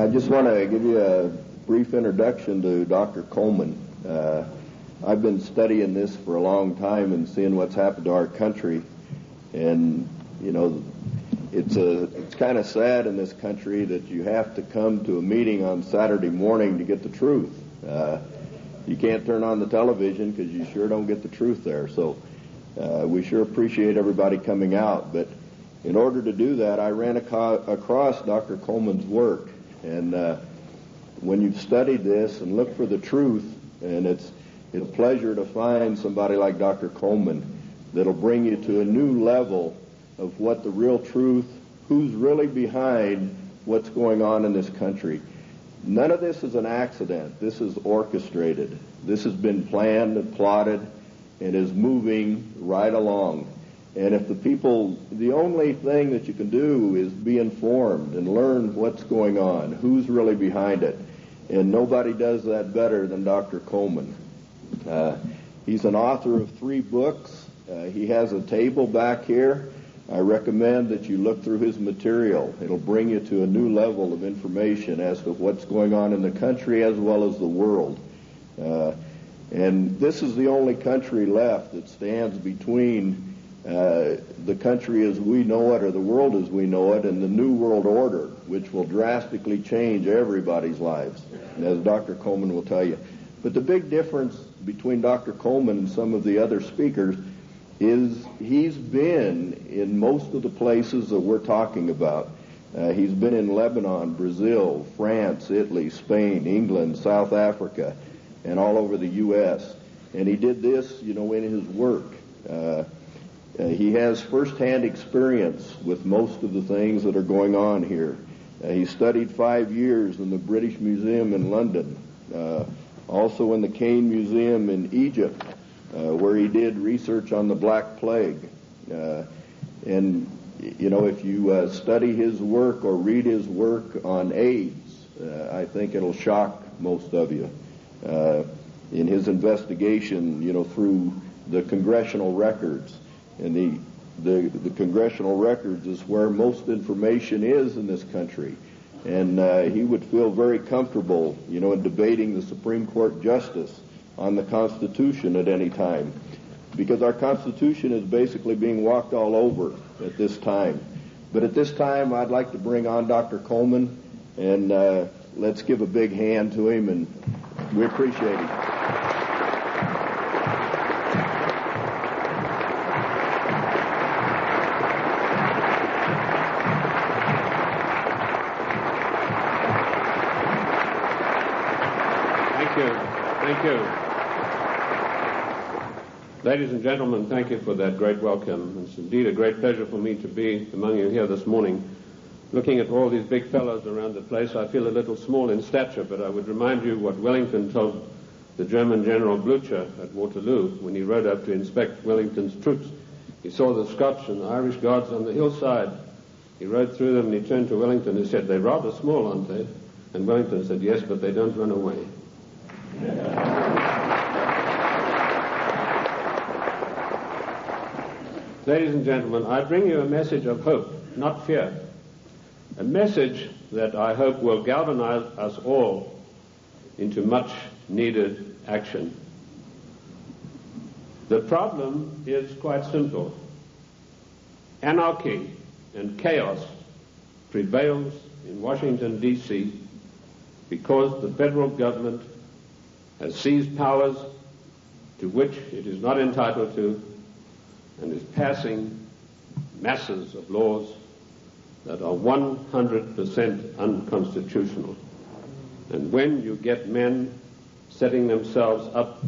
I just want to give you a brief introduction to Dr. Coleman. I've been studying this for a long time and seeing what's happened to our country, and you know, it's kind of sad in this country that you have to come to a meeting on Saturday morning to get the truth. You can't turn on the television because you sure don't get the truth there. So we sure appreciate everybody coming out. But in order to do that, I ran across Dr. Coleman's work. And when you've studied this and looked for the truth, and it's a pleasure to find somebody like Dr. Coleman that'll bring you to a new level of what the real truth, who's really behind what's going on in this country. None of this is an accident. This is orchestrated. This has been planned and plotted and is moving right along. And if the only thing that you can do is be informed and learn what's going on, who's really behind it. And nobody does that better than Dr. Coleman. He's an author of 3 books. He has a table back here. I recommend that you look through his material. It'll bring you to a new level of information as to what's going on in the country as well as the world. And this is the only country left that stands between the country as we know it, or the world as we know it, and the New World Order, which will drastically change everybody's lives, as Dr. Coleman will tell you. But the big difference between Dr. Coleman and some of the other speakers is he's been in most of the places that we're talking about. He's been in Lebanon, Brazil, France, Italy, Spain, England, South Africa, and all over the U.S. And he did this, in his work. He has first-hand experience with most of the things that are going on here. He studied 5 years in the British Museum in London, also in the Cain Museum in Egypt, where he did research on the Black Plague. And, if you study his work or read his work on AIDS, I think it'll shock most of you. In his investigation, through the congressional records. And the congressional records is where most information is in this country. And he would feel very comfortable, in debating the Supreme Court justice on the Constitution at any time, because our Constitution is basically being walked all over at this time. But at this time, I'd like to bring on Dr. Coleman, and let's give a big hand to him, and we appreciate him. Thank you. Ladies and gentlemen, thank you for that great welcome. It's indeed a great pleasure for me to be among you here this morning. Looking at all these big fellows around the place, I feel a little small in stature, but I would remind you what Wellington told the German General Blücher at Waterloo when he rode up to inspect Wellington's troops. He saw the Scotch and the Irish guards on the hillside. He rode through them and he turned to Wellington and said, "They're rather small, aren't they?" And Wellington said, "Yes, but they don't run away." Ladies and gentlemen, I bring you a message of hope, not fear. A message that I hope will galvanize us all into much needed action. The problem is quite simple. Anarchy and chaos prevails in Washington, D.C. because the federal government has seized powers to which it is not entitled to and is passing masses of laws that are 100% unconstitutional. And when you get men setting themselves up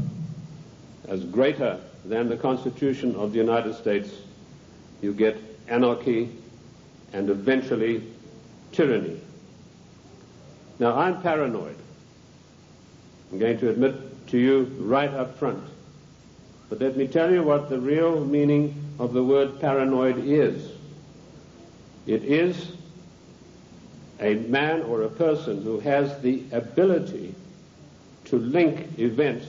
as greater than the Constitution of the United States, you get anarchy and eventually tyranny. Now, I'm paranoid. I'm going to admit to you right up front. But let me tell you what the real meaning of the word paranoid is. It is a man or a person who has the ability to link events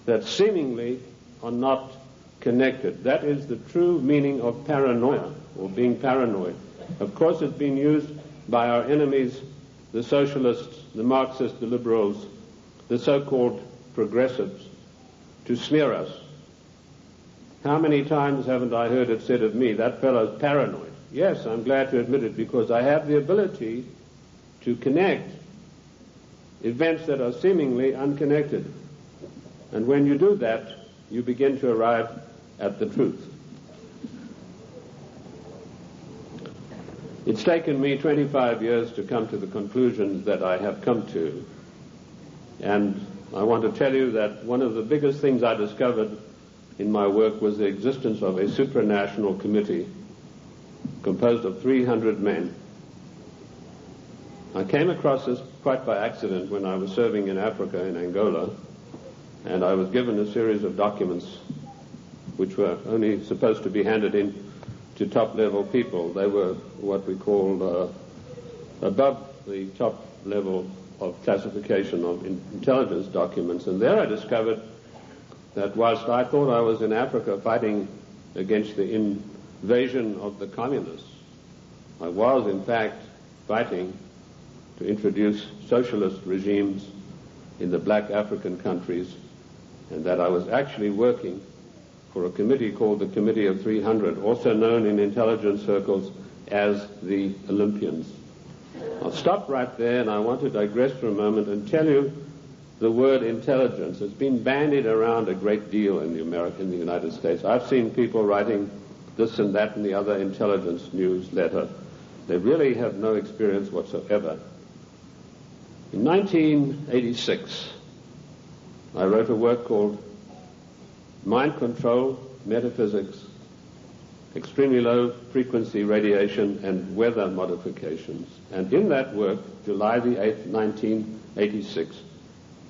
that seemingly are not connected. That is the true meaning of paranoia, or being paranoid. Of course, it's been used by our enemies the socialists, the Marxists, the liberals, the so-called progressives, to smear us. How many times haven't I heard it said of me, that fellow's paranoid? Yes, I'm glad to admit it, because I have the ability to connect events that are seemingly unconnected. And when you do that, you begin to arrive at the truth. It's taken me 25 years to come to the conclusions that I have come to. And I want to tell you that one of the biggest things I discovered in my work was the existence of a supranational committee composed of 300 men. I came across this quite by accident when I was serving in Africa, in Angola, and I was given a series of documents which were only supposed to be handed in to top-level people. They were what we call above the top level of classification of intelligence documents. And there I discovered that whilst I thought I was in Africa fighting against the invasion of the communists, I was in fact fighting to introduce socialist regimes in the black African countries, and that I was actually working for a committee called the Committee of 300, also known in intelligence circles as the Olympians. I'll stop right there, and I want to digress for a moment and tell you the word intelligence. It's been bandied around a great deal in the United States. I've seen people writing this and that and the other intelligence newsletter. They really have no experience whatsoever. In 1986, I wrote a work called Mind Control, Metaphysics, Extremely Low Frequency Radiation, and Weather Modifications. And in that work, July the 8th, 1986,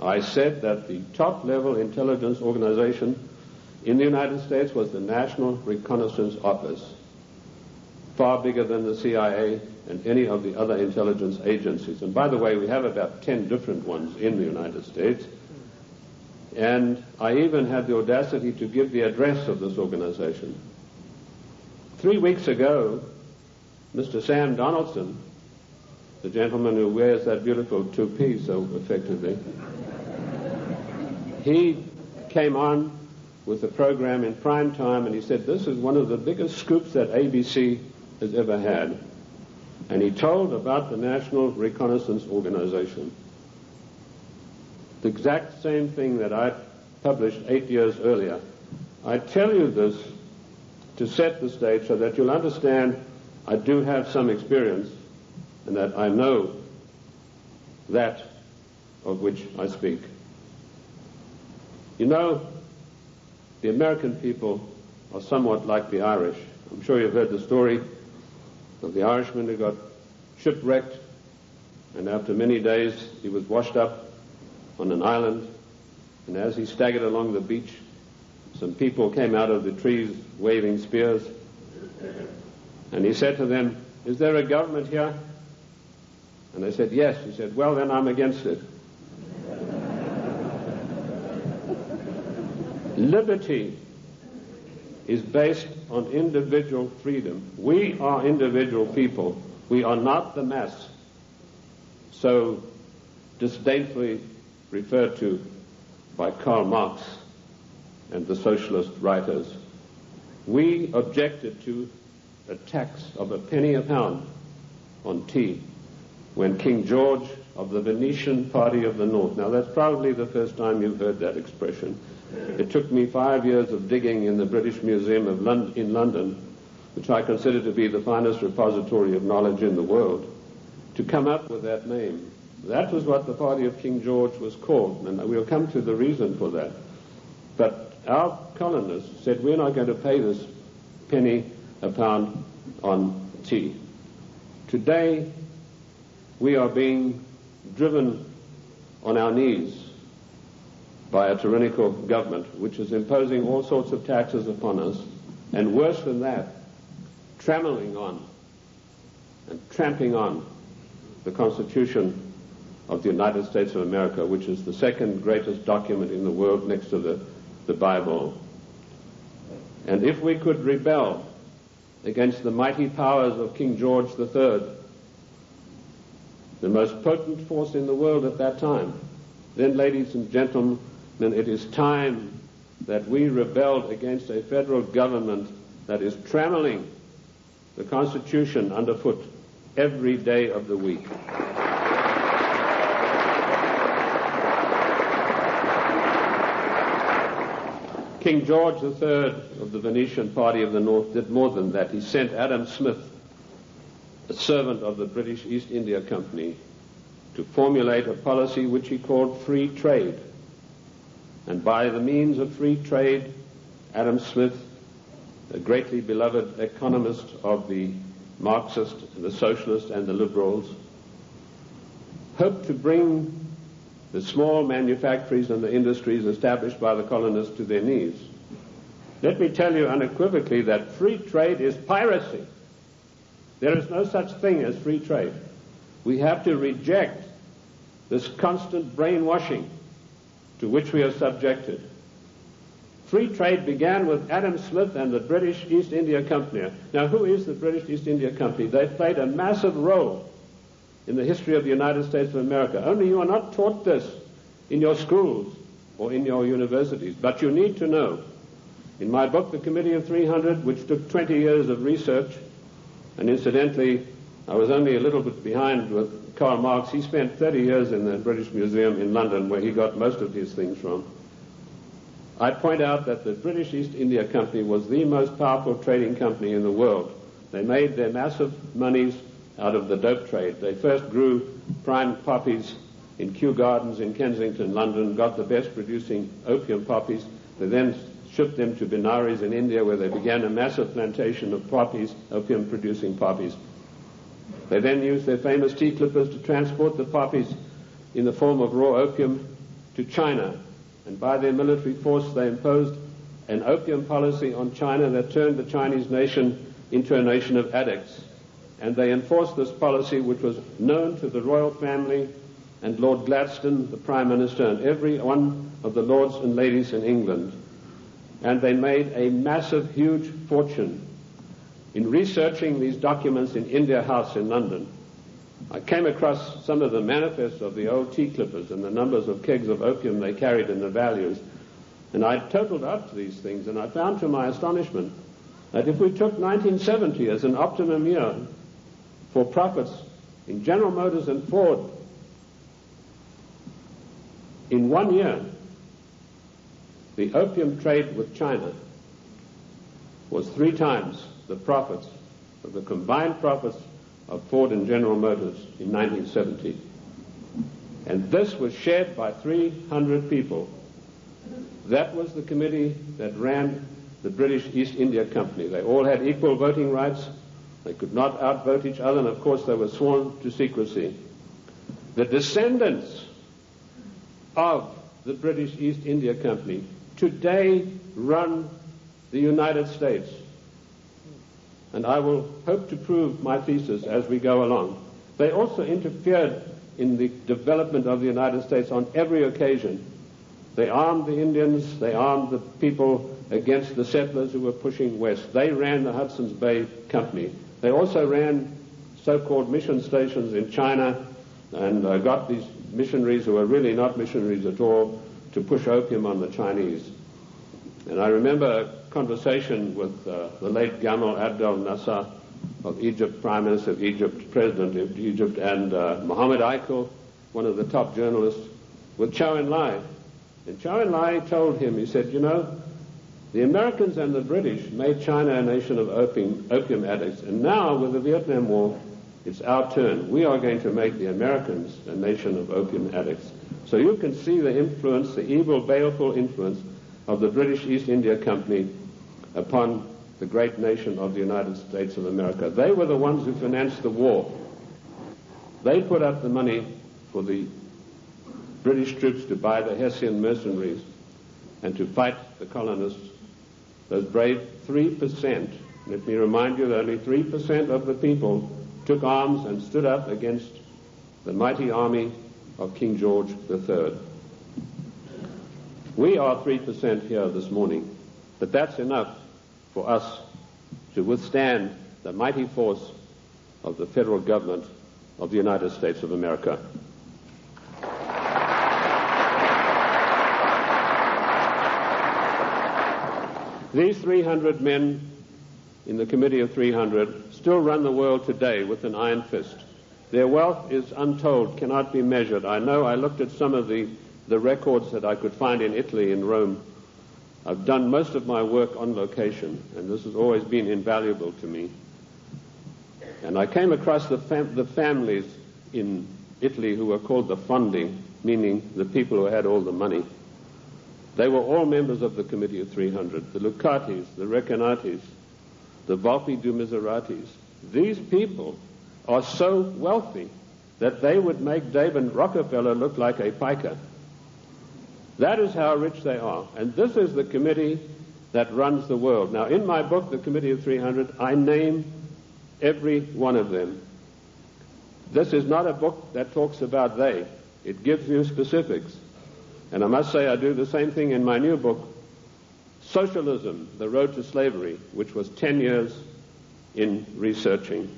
I said that the top-level intelligence organization in the United States was the National Reconnaissance Office, far bigger than the CIA and any of the other intelligence agencies. And by the way, we have about 10 different ones in the United States. And I even had the audacity to give the address of this organization. 3 weeks ago, Mr. Sam Donaldson, the gentleman who wears that beautiful toupee so effectively, he came on with a program in prime time, and he said, this is one of the biggest scoops that ABC has ever had. And he told about the National Reconnaissance Organization. The exact same thing that I published 8 years earlier. I tell you this to set the stage so that you'll understand I do have some experience and that I know that of which I speak. You know, the American people are somewhat like the Irish. I'm sure you've heard the story of the Irishman who got shipwrecked, and after many days he was washed up on an island, and as he staggered along the beach, some people came out of the trees waving spears, and he said to them, is there a government here? And they said, yes. He said, well, then I'm against it. Liberty is based on individual freedom. We are individual people. We are not the mass, so disdainfully referred to by Karl Marx and the socialist writers. We objected to a tax of a penny a pound on tea when King George of the Venetian Party of the North, now that's probably the first time you've heard that expression. It took me 5 years of digging in the British Museum in London, which I consider to be the finest repository of knowledge in the world, to come up with that name. That was what the party of King George was called, and we'll come to the reason for that. But our colonists said, we're not going to pay this penny a pound on tea. Today, we are being driven on our knees by a tyrannical government which is imposing all sorts of taxes upon us, and worse than that, trammeling on and tramping on the Constitution of the United States of America, which is the second greatest document in the world next to the Bible. And if we could rebel against the mighty powers of King George III, the most potent force in the world at that time. Then, ladies and gentlemen, it is time that we rebelled against a federal government that is trammeling the Constitution underfoot every day of the week. King George III of the Venetian Party of the North did more than that. He sent Adam Smith, a servant of the British East India Company, to formulate a policy which he called free trade. And by the means of free trade, Adam Smith, a greatly beloved economist of the Marxist, the socialist, and the liberals, hoped to bring the small manufactories and the industries established by the colonists to their knees. Let me tell you unequivocally that free trade is piracy. There is no such thing as free trade. We have to reject this constant brainwashing to which we are subjected. Free trade began with Adam Smith and the British East India Company. Now, who is the British East India Company? They played a massive role in the history of the United States of America. Only you are not taught this in your schools or in your universities, but you need to know. In my book, The Committee of 300, which took 20 years of research, and incidentally, I was only a little bit behind with Karl Marx. He spent 30 years in the British Museum in London, where he got most of his things from. I point out that the British East India Company was the most powerful trading company in the world. They made their massive monies out of the dope trade. They first grew prime poppies in Kew Gardens in Kensington, London, got the best producing opium poppies. They then shipped them to Benares in India, where they began a massive plantation of poppies, opium-producing poppies. They then used their famous tea clippers to transport the poppies in the form of raw opium to China. And by their military force, they imposed an opium policy on China that turned the Chinese nation into a nation of addicts. And they enforced this policy, which was known to the royal family and Lord Gladstone, the Prime Minister, and every one of the lords and ladies in England. And they made a massive, huge fortune. In researching these documents in India House in London, I came across some of the manifests of the old tea clippers and the numbers of kegs of opium they carried and the values. And I totaled up these things, and I found to my astonishment that if we took 1970 as an optimum year for profits in General Motors and Ford, in 1 year, the opium trade with China was 3 times the profits of the combined profits of Ford and General Motors in 1970. And this was shared by 300 people. That was the committee that ran the British East India Company. They all had equal voting rights. They could not outvote each other, and of course they were sworn to secrecy. The descendants of the British East India Company today run the United States. And I will hope to prove my thesis as we go along. They also interfered in the development of the United States on every occasion. They armed the Indians, they armed the people against the settlers who were pushing west. They ran the Hudson's Bay Company. They also ran so-called mission stations in China and got these missionaries who were really not missionaries at all to push opium on the Chinese. And I remember a conversation with the late Gamal Abdel Nasser of Egypt, Prime Minister of Egypt, President of Egypt, and Mohammed Eichel, one of the top journalists, with Chow En-lai. And Chow En-lai told him, he said, you know, the Americans and the British made China a nation of opium addicts, and now with the Vietnam War, it's our turn. We are going to make the Americans a nation of opium addicts. So you can see the influence, the evil, baleful influence of the British East India Company upon the great nation of the United States of America. They were the ones who financed the war. They put up the money for the British troops to buy the Hessian mercenaries and to fight the colonists. Those brave 3%, let me remind you that only 3% of the people took arms and stood up against the mighty army of King George III. We are 3% here this morning, but that's enough for us to withstand the mighty force of the federal government of the United States of America. These 300 men in the Committee of 300 still run the world today with an iron fist. Their wealth is untold, cannot be measured. I know I looked at some of the records that I could find in Italy, in Rome. I've done most of my work on location, and this has always been invaluable to me. And I came across the families in Italy who were called the Fondi, meaning the people who had all the money. They were all members of the Committee of 300, the Lucatis, the Recanatis, the Volpi du Miseratis. These people are so wealthy that they would make David Rockefeller look like a piker. That is how rich they are. And this is the committee that runs the world. Now, in my book, The Committee of 300, I name every one of them. This is not a book that talks about they. It gives you specifics. And I must say I do the same thing in my new book, Socialism, The Road to Slavery, which was 10 years in researching.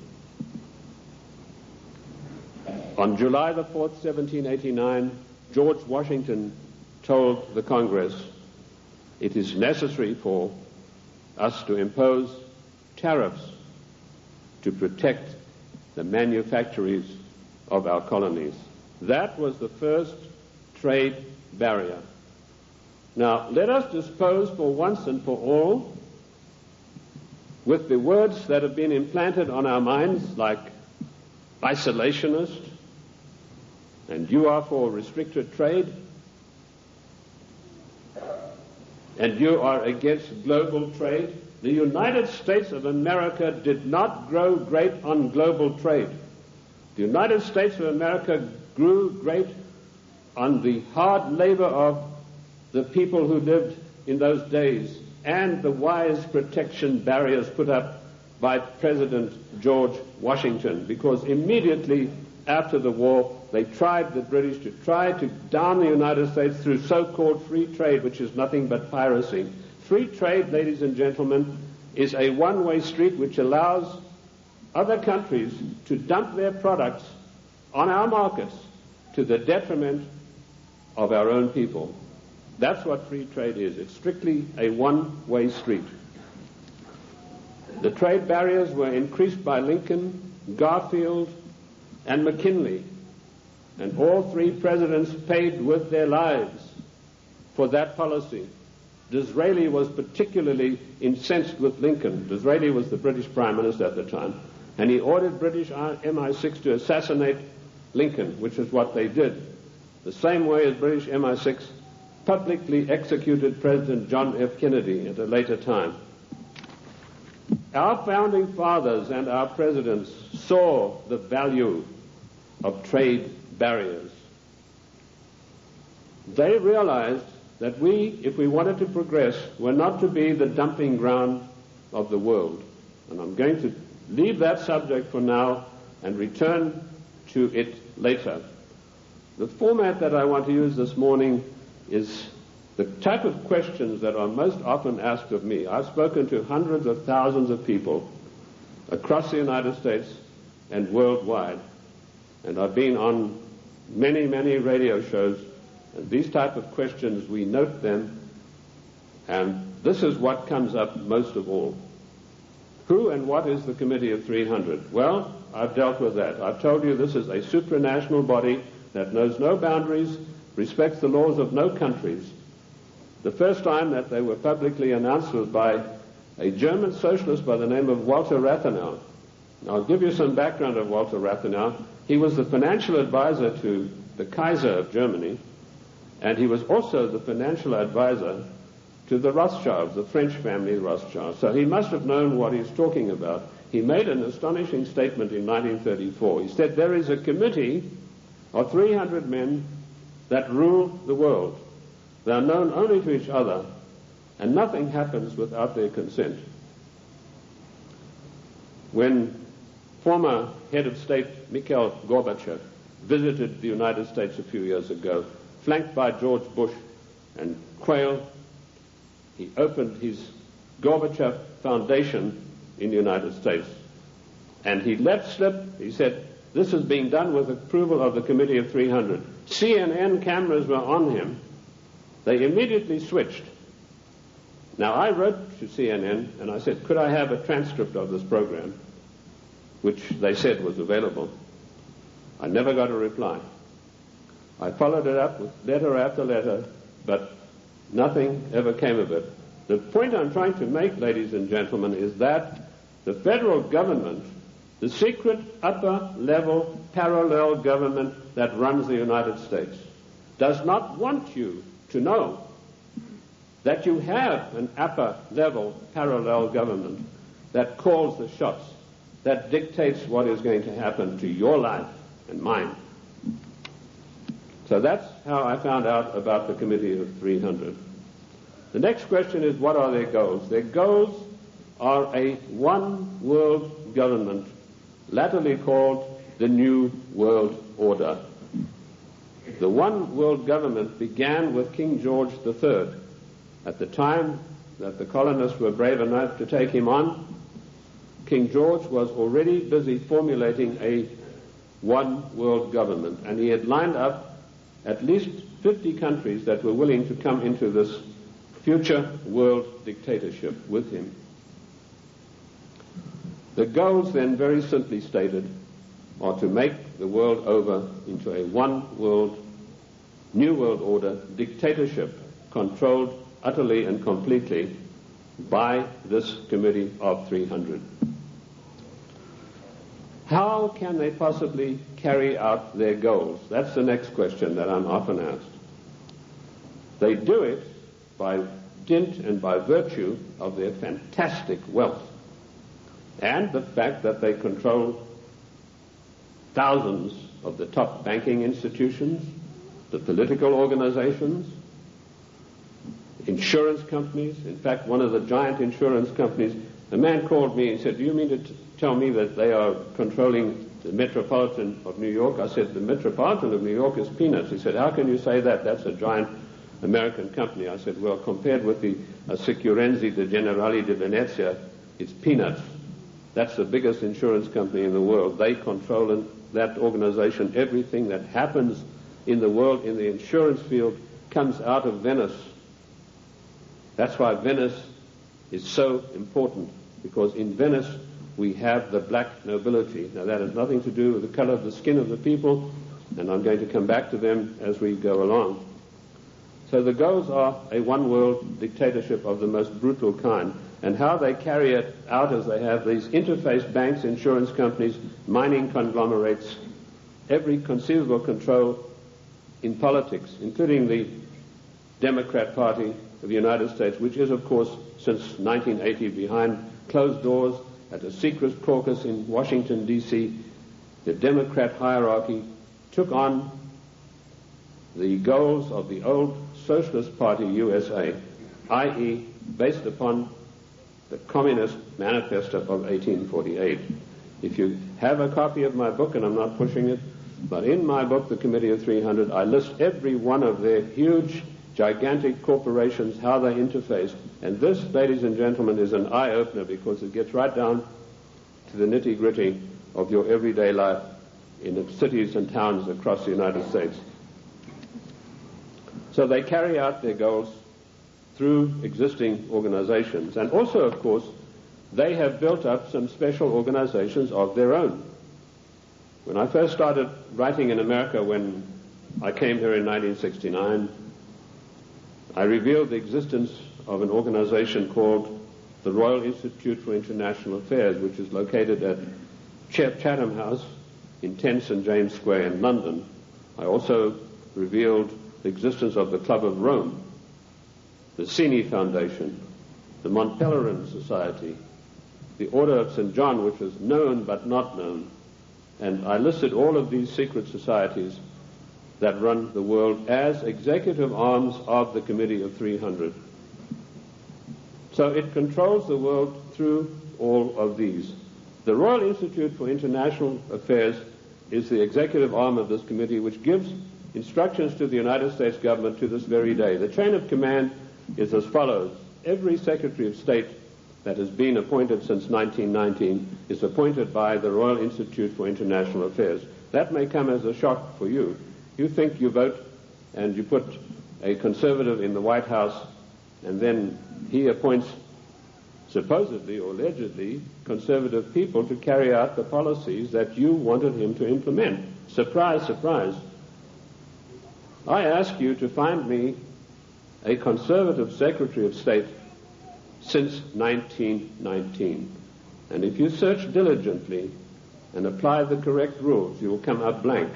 On July the 4th, 1789, George Washington told the Congress, it is necessary for us to impose tariffs to protect the manufactories of our colonies. That was the first trade barrier. Now, let us dispose for once and for all with the words that have been implanted on our minds, like isolationist, and you are for restricted trade, and you are against global trade. The United States of America did not grow great on global trade. The United States of America grew great on the hard labor of the people who lived in those days and the wise protection barriers put up by President George Washington, because immediately after the war they tried, the British, to try to down the United States through so-called free trade, which is nothing but piracy. Free trade, ladies and gentlemen, is a one-way street which allows other countries to dump their products on our markets to the detriment of our own people. That's what free trade is. It's strictly a one-way street. The trade barriers were increased by Lincoln, Garfield, and McKinley, and all three presidents paid with their lives for that policy. Disraeli was particularly incensed with Lincoln. Disraeli was the British Prime Minister at the time, and he ordered British MI6 to assassinate Lincoln, which is what they did, the same way as British MI6 publicly executed President John F. Kennedy at a later time. Our founding fathers and our presidents saw the value of trade barriers. They realized that we, if we wanted to progress, were not to be the dumping ground of the world. And I'm going to leave that subject for now and return to it later. The format that I want to use this morning is the type of questions that are most often asked of me. I've spoken to hundreds of thousands of people across the United States and worldwide, and I've been on many, many radio shows, and these type of questions, we note them, and this is what comes up most of all. Who and what is the Committee of 300? Well, I've dealt with that. I've told you this is a supranational body that knows no boundaries, respects the laws of no countries. The first time that they were publicly announced was by a German socialist by the name of Walter Rathenau. Now, I'll give you some background of Walter Rathenau. He was the financial advisor to the Kaiser of Germany, and he was also the financial advisor to the Rothschilds, the French family Rothschild. So he must have known what he's talking about. He made an astonishing statement in 1934. He said, there is a committee of 300 men that rule the world. They are known only to each other, and nothing happens without their consent. When former head of state Mikhail Gorbachev visited the United States a few years ago, flanked by George Bush and Quayle, he opened his Gorbachev Foundation in the United States. And he let slip, he said, this is being done with approval of the Committee of 300. CNN cameras were on him. They immediately switched. Now, I wrote to CNN and I said, could I have a transcript of this program, which they said was available. I never got a reply. I followed it up with letter after letter, but nothing ever came of it. The point I'm trying to make, ladies and gentlemen, is that the federal government, the secret upper-level parallel government that runs the United States, does not want you to know that you have an upper-level parallel government that calls the shots, that dictates what is going to happen to your life and mine. So that's how I found out about the Committee of 300. The next question is, what are their goals? Their goals are a one-world government, latterly called the New World Order. The one-world government began with King George III. At the time that the colonists were brave enough to take him on, King George was already busy formulating a one-world government, and he had lined up at least 50 countries that were willing to come into this future world dictatorship with him. The goals, then, very simply stated, are to make the world over into a one-world, new world order dictatorship controlled utterly and completely by this Committee of 300. How can they possibly carry out their goals? That's the next question that I'm often asked. They do it by dint and by virtue of their fantastic wealth and the fact that they control thousands of the top banking institutions, the political organizations, insurance companies. In fact, one of the giant insurance companies, a man called me and said, do you mean to tell me that they are controlling the Metropolitan of New York? I said, the Metropolitan of New York is peanuts. He said, how can you say that? That's a giant American company. I said, well, compared with the Sicurezza de Generali di Venezia, it's peanuts. That's the biggest insurance company in the world. They control in that organization everything that happens in the world in the insurance field comes out of Venice. That's why Venice is so important, because in Venice we have the black nobility. Now, that has nothing to do with the color of the skin of the people, and I'm going to come back to them as we go along. So the goals are a one-world dictatorship of the most brutal kind, and how they carry it out is they have these interface banks, insurance companies, mining conglomerates, every conceivable control in politics, including the Democrat Party of the United States, which is, of course, since 1980 behind closed doors at a secret caucus in Washington, D.C. The Democrat hierarchy took on the goals of the old Socialist Party USA, i.e., based upon the Communist Manifesto of 1848. If you have a copy of my book, and I'm not pushing it, but in my book, The Committee of 300, I list every one of their huge, gigantic corporations, how they interface. And this, ladies and gentlemen, is an eye-opener, because it gets right down to the nitty-gritty of your everyday life in the cities and towns across the United States. So they carry out their goals through existing organizations. And also, of course, they have built up some special organizations of their own. When I first started writing in America, when I came here in 1969, I revealed the existence of an organization called the Royal Institute for International Affairs, which is located at Chatham House in 10 St. James Square in London. I also revealed the existence of the Club of Rome, the Cini Foundation, the Mont Pelerin Society, the Order of St. John, which was known but not known. And I listed all of these secret societies that run the world as executive arms of the Committee of 300. So it controls the world through all of these. The Royal Institute for International Affairs is the executive arm of this committee, which gives instructions to the United States government to this very day. The chain of command is as follows. Every Secretary of State that has been appointed since 1919 is appointed by the Royal Institute for International Affairs. That may come as a shock for you. You think you vote and you put a conservative in the White House, and then he appoints supposedly or allegedly conservative people to carry out the policies that you wanted him to implement. Surprise, surprise. I ask you to find me a conservative Secretary of State since 1919. And if you search diligently and apply the correct rules, you will come out blank.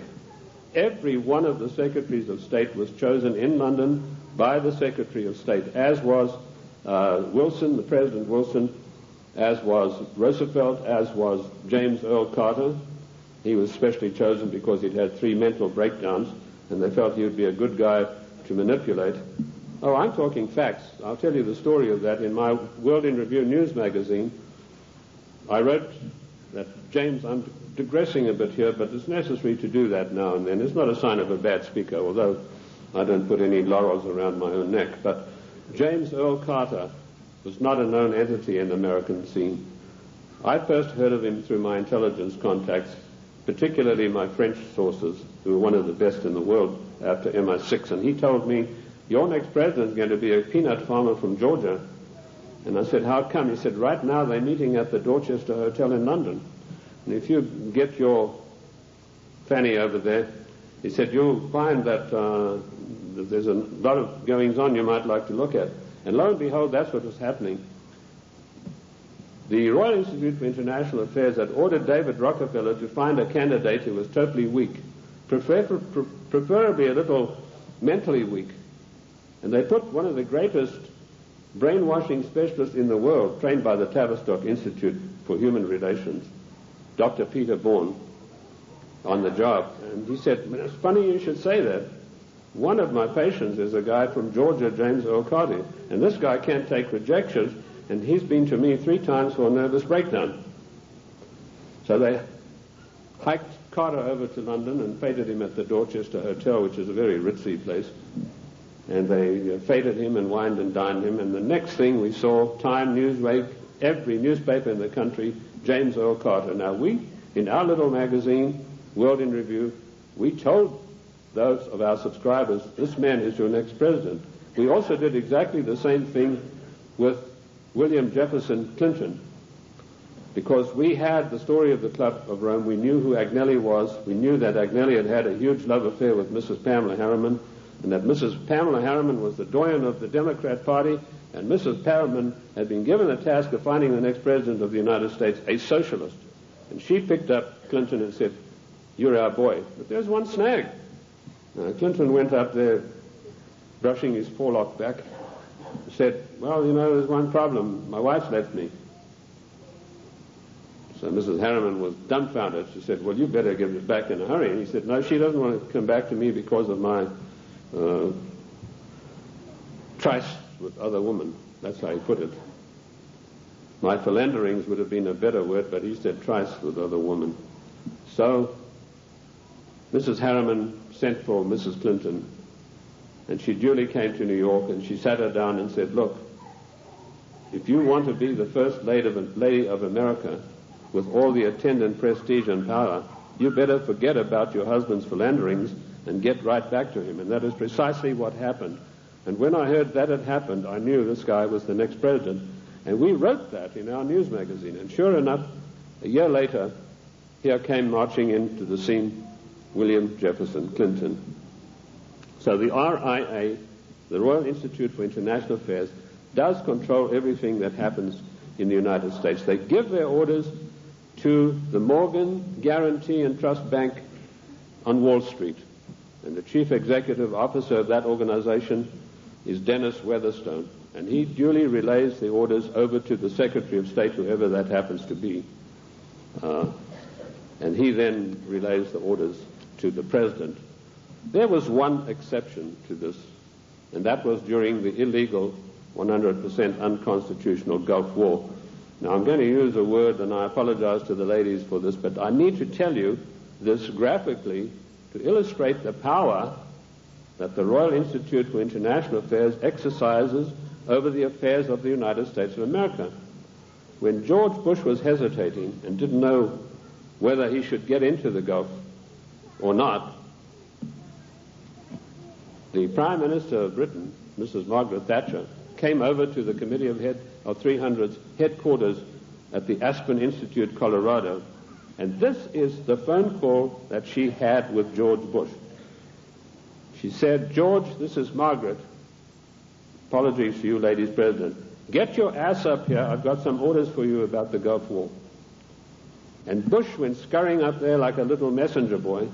Every one of the Secretaries of State was chosen in London by the Secretary of State, as was Wilson, the President Wilson, as was Roosevelt, as was James Earl Carter. He was specially chosen because he'd had 3 mental breakdowns, and they felt he would be a good guy to manipulate. Oh, I'm talking facts. I'll tell you the story of that. In my World in Review news magazine, I wrote that, James, I'm digressing a bit here, but it's necessary to do that now and then. It's not a sign of a bad speaker, although I don't put any laurels around my own neck. But James Earl Carter was not a known entity in the American scene. I first heard of him through my intelligence contacts, particularly my French sources, who were one of the best in the world after MI6, and he told me, your next president is going to be a peanut farmer from Georgia. And I said, how come? He said, right now they're meeting at the Dorchester Hotel in London. And if you get your fanny over there, he said, you'll find that there's a lot of goings on you might like to look at. And lo and behold, that's what was happening. The Royal Institute for International Affairs had ordered David Rockefeller to find a candidate who was totally weak, preferably a little mentally weak. And they put one of the greatest brainwashing specialists in the world, trained by the Tavistock Institute for Human Relations, Dr. Peter Bourne, on the job. And he said, it's funny you should say that. One of my patients is a guy from Georgia, James Earl Carter, and this guy can't take rejection, and he's been to me 3 times for a nervous breakdown. So they hiked Carter over to London and feted him at the Dorchester Hotel, which is a very ritzy place. And they feted him and wined and dined him. And the next thing we saw, Time, Newsweek, every newspaper in the country, James Earl Carter. Now we, in our little magazine, World in Review, we told those of our subscribers, this man is your next president. We also did exactly the same thing with William Jefferson Clinton, because we had the story of the Club of Rome. We knew who Agnelli was. We knew that Agnelli had had a huge love affair with Mrs. Pamela Harriman, and that Mrs. Pamela Harriman was the doyen of the Democrat Party, and Mrs. Harriman had been given the task of finding the next president of the United States, a socialist. And she picked up Clinton and said, you're our boy. But there's one snag. Clinton went up there, brushing his forelock back, said, well, you know, there's one problem. My wife's left me. So Mrs. Harriman was dumbfounded. She said, well, you better give it back in a hurry. And he said, no, she doesn't want to come back to me because of my tryst with other women. That's how he put it. My philanderings would have been a better word, but he said tryst with other women. So Mrs. Harriman sent for Mrs. Clinton, and she duly came to New York, and she sat her down and said, look, if you want to be the first lady of America with all the attendant prestige and power, you better forget about your husband's philanderings and get right back to him. And that is precisely what happened. And when I heard that had happened, I knew this guy was the next president. And we wrote that in our news magazine. And sure enough, a year later, here came marching into the scene William Jefferson Clinton. So the RIA, the Royal Institute for International Affairs, does control everything that happens in the United States. They give their orders to the Morgan Guarantee and Trust Bank on Wall Street. And the chief executive officer of that organization is Dennis Weatherstone. And he duly relays the orders over to the Secretary of State, whoever that happens to be. And he then relays the orders to the President. There was one exception to this, and that was during the illegal, 100% unconstitutional Gulf War. Now, I'm going to use a word, and I apologize to the ladies for this, but I need to tell you this graphically to illustrate the power that the Royal Institute for International Affairs exercises over the affairs of the United States of America. when George Bush was hesitating and didn't know whether he should get into the Gulf or not, the Prime Minister of Britain, Mrs. Margaret Thatcher, came over to the Committee of 300's headquarters at the Aspen Institute, Colorado, and this is the phone call that she had with George Bush. She said, "George, this is Margaret. Apologies to you, ladies president. Get your ass up here. I've got some orders for you about the Gulf War." And Bush went scurrying up there like a little messenger boy.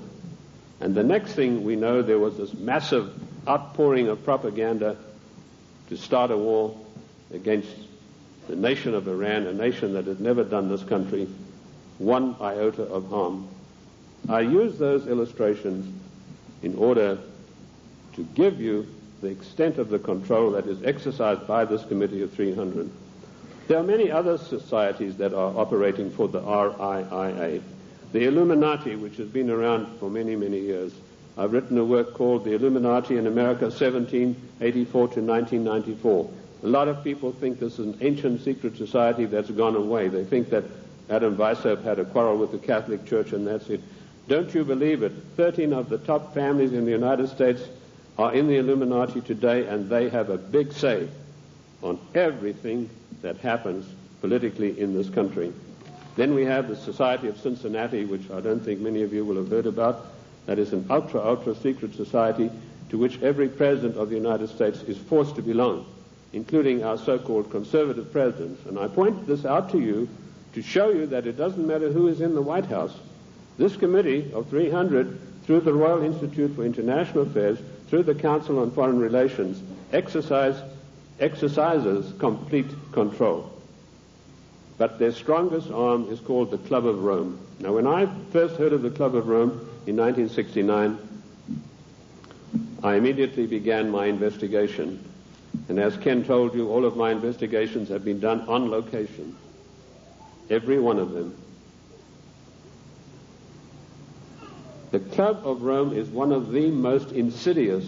And the next thing we know, there was this massive outpouring of propaganda to start a war against the nation of Iran, a nation that had never done this country one iota of harm. I use those illustrations in order to give you the extent of the control that is exercised by this Committee of 300. There are many other societies that are operating for the RIIA. The Illuminati, which has been around for many, many years. I've written a work called The Illuminati in America, 1784 to 1994. A lot of people think this is an ancient secret society that's gone away. They think that Adam Weishaupt had a quarrel with the Catholic Church and that's it. Don't you believe it? 13 of the top families in the United States are in the Illuminati today, and they have a big say on everything that happens politically in this country. Then we have the Society of Cincinnati, which I don't think many of you will have heard about. That is an ultra secret society to which every president of the United States is forced to belong, including our so-called conservative presidents. And I point this out to you to show you that it doesn't matter who is in the White House. This Committee of 300, through the Royal Institute for International Affairs, through the Council on Foreign Relations, exercises complete control. But their strongest arm is called the Club of Rome. Now, when I first heard of the Club of Rome in 1969, I immediately began my investigation. And as Ken told you, all of my investigations have been done on location. Every one of them. The Club of Rome is one of the most insidious,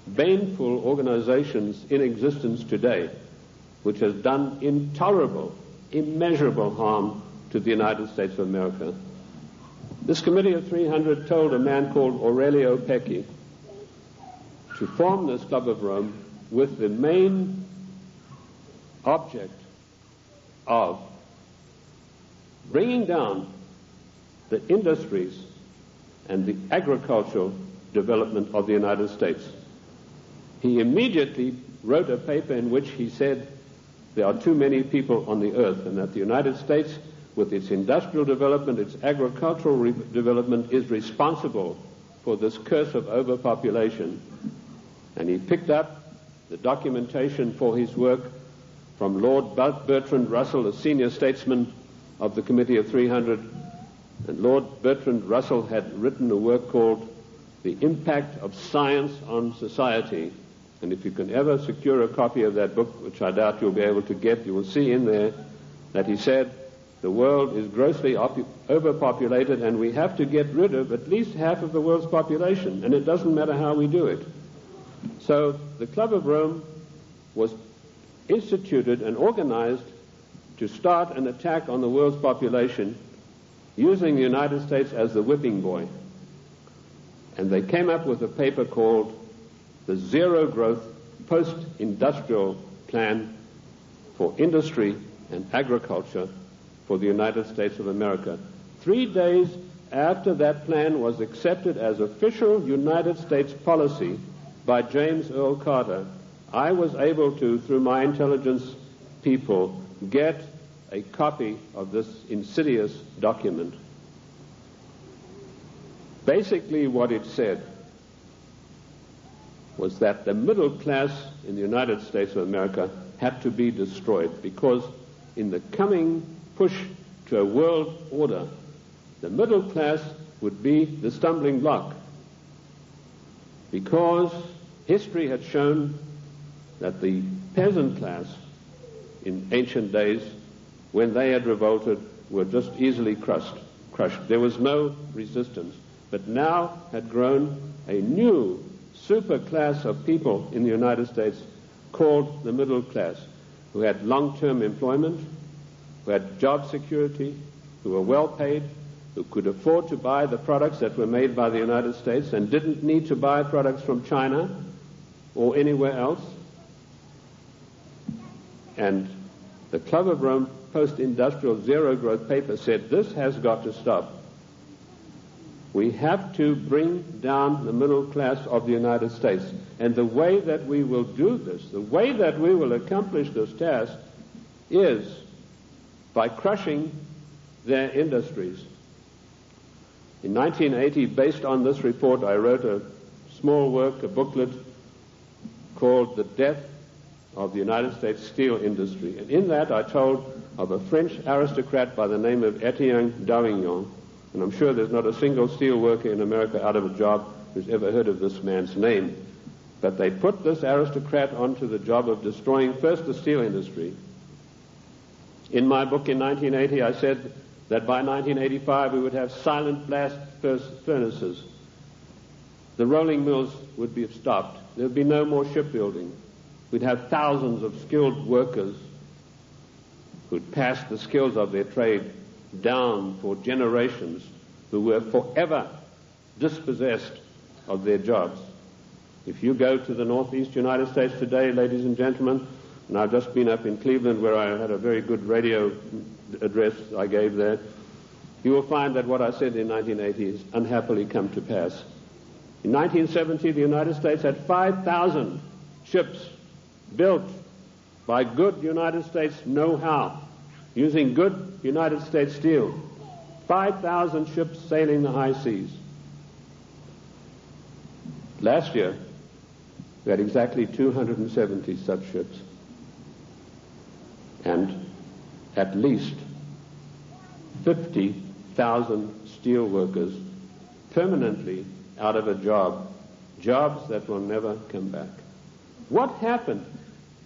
baneful organizations in existence today, which has done intolerable, immeasurable harm to the United States of America. This Committee of 300 told a man called Aurelio Pecci to form this Club of Rome with the main object of bringing down the industries and the agricultural development of the United States. He immediately wrote a paper in which he said there are too many people on the earth and that the United States, with its industrial development, its agricultural development, is responsible for this curse of overpopulation. And he picked up the documentation for his work from Lord Bertrand Russell, a senior statesman of the Committee of 300. And Lord Bertrand Russell had written a work called The Impact of Science on Society. And if you can ever secure a copy of that book, which I doubt you'll be able to get, you will see in there that he said the world is grossly overpopulated and we have to get rid of at least half of the world's population, and it doesn't matter how we do it. So the Club of Rome was instituted and organized to start an attack on the world's population using the United States as the whipping boy. And they came up with a paper called the Zero Growth Post-Industrial Plan for Industry and Agriculture for the United States of America. 3 days after that plan was accepted as official United States policy by James Earl Carter, I was able to, through my intelligence people, get a copy of this insidious document. Basically what it said was that the middle class in the United States of America had to be destroyed because in the coming push to a world order, the middle class would be the stumbling block because history had shown that the peasant class in ancient days, when they had revolted, were just easily crushed. There was no resistance. But now had grown a new super class of people in the United States called the middle class, who had long-term employment, who had job security, who were well paid, who could afford to buy the products that were made by the United States and didn't need to buy products from China or anywhere else. And the Club of Rome post-industrial zero-growth paper said, this has got to stop. We have to bring down the middle class of the United States. And the way that we will do this, the way that we will accomplish this task, is by crushing their industries. In 1980, based on this report, I wrote a small work, a booklet, called The Death of the United States Steel Industry. And in that I told of a French aristocrat by the name of Etienne d'Avignon, and I'm sure there's not a single steel worker in America out of a job who's ever heard of this man's name. But they put this aristocrat onto the job of destroying first the steel industry. In my book in 1980, I said that by 1985 we would have silent blast furnaces. The rolling mills would be stopped. There would be no more shipbuilding. We'd have thousands of skilled workers who'd passed the skills of their trade down for generations, who were forever dispossessed of their jobs. If you go to the northeast United States today, ladies and gentlemen, and I've just been up in Cleveland where I had a very good radio address I gave there, you will find that what I said in 1980 has unhappily come to pass. In 1970, the United States had 5,000 ships built by good United States know-how, using good United States steel. 5,000 ships sailing the high seas. Last year, we had exactly 270 such ships. And at least 50,000 steel workers permanently out of a job, jobs that will never come back. What happened?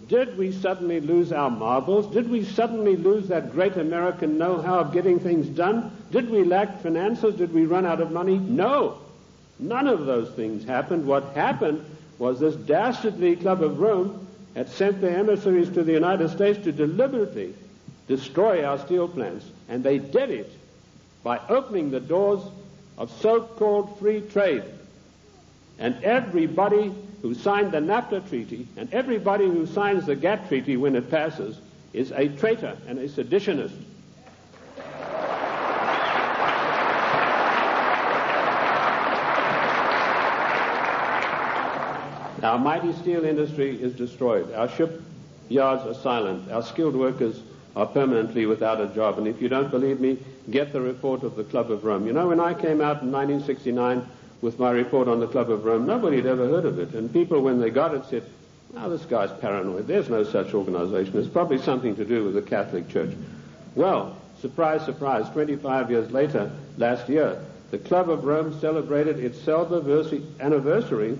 Did we suddenly lose our marbles? Did we suddenly lose that great American know-how of getting things done? Did we lack finances? Did we run out of money? No. None of those things happened. What happened was this dastardly Club of Rome had sent their emissaries to the United States to deliberately destroy our steel plants. And they did it by opening the doors of so-called free trade. And everybody who signed the NAFTA treaty and everybody who signs the GATT treaty when it passes is a traitor and a seditionist. Our mighty steel industry is destroyed. Our shipyards are silent. Our skilled workers are permanently without a job. And if you don't believe me, get the report of the Club of Rome. You know, when I came out in 1969 with my report on the Club of Rome, nobody had ever heard of it. And people, when they got it, said, "Oh, this guy's paranoid. There's no such organization. It's probably something to do with the Catholic Church." Well, surprise, surprise, 25 years later, last year, the Club of Rome celebrated its anniversary,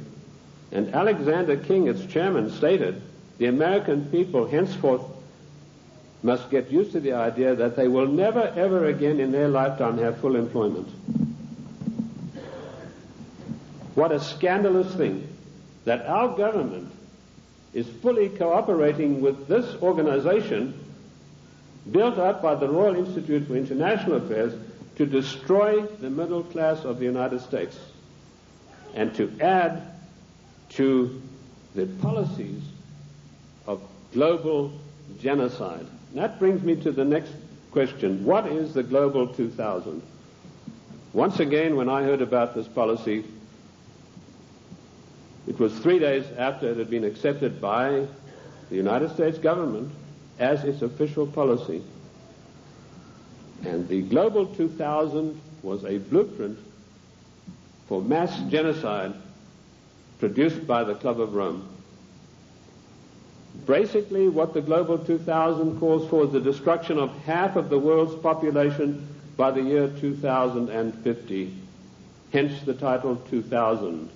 and Alexander King, its chairman, stated, the American people henceforth must get used to the idea that they will never, ever again in their lifetime have full employment. What a scandalous thing that our government is fully cooperating with this organization built up by the Royal Institute for International Affairs to destroy the middle class of the United States and to add to the policies of global genocide. And that brings me to the next question. What is the Global 2000? Once again, when I heard about this policy, it was 3 days after it had been accepted by the United States government as its official policy. And the Global 2000 was a blueprint for mass genocide produced by the Club of Rome. Basically, what the Global 2000 calls for is the destruction of half of the world's population by the year 2050. Hence the title 2000.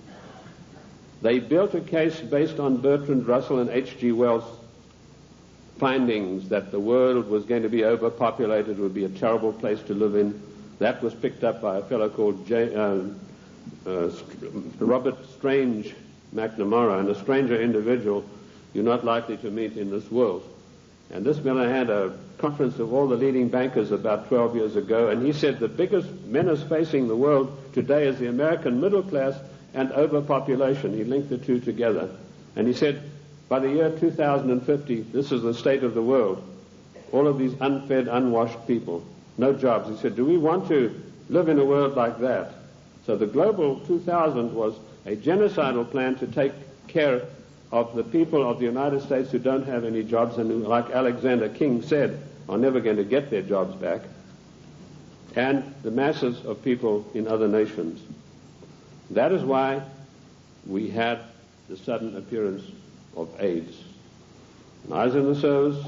They built a case based on Bertrand Russell and H.G. Wells' findings that the world was going to be overpopulated, would be a terrible place to live in. That was picked up by a fellow called Robert Strange McNamara, and a stranger individual you're not likely to meet in this world. And this Miller had a conference of all the leading bankers about 12 years ago, and he said the biggest menace facing the world today is the American middle class and overpopulation. He linked the two together. And he said, by the year 2050, this is the state of the world. All of these unfed, unwashed people, no jobs. He said, do we want to live in a world like that? So the Global 2000 was a genocidal plan to take care of the people of the United States who don't have any jobs and who, like Alexander King said, are never going to get their jobs back, and the masses of people in other nations. That is why we had the sudden appearance of AIDS. When I was in the service,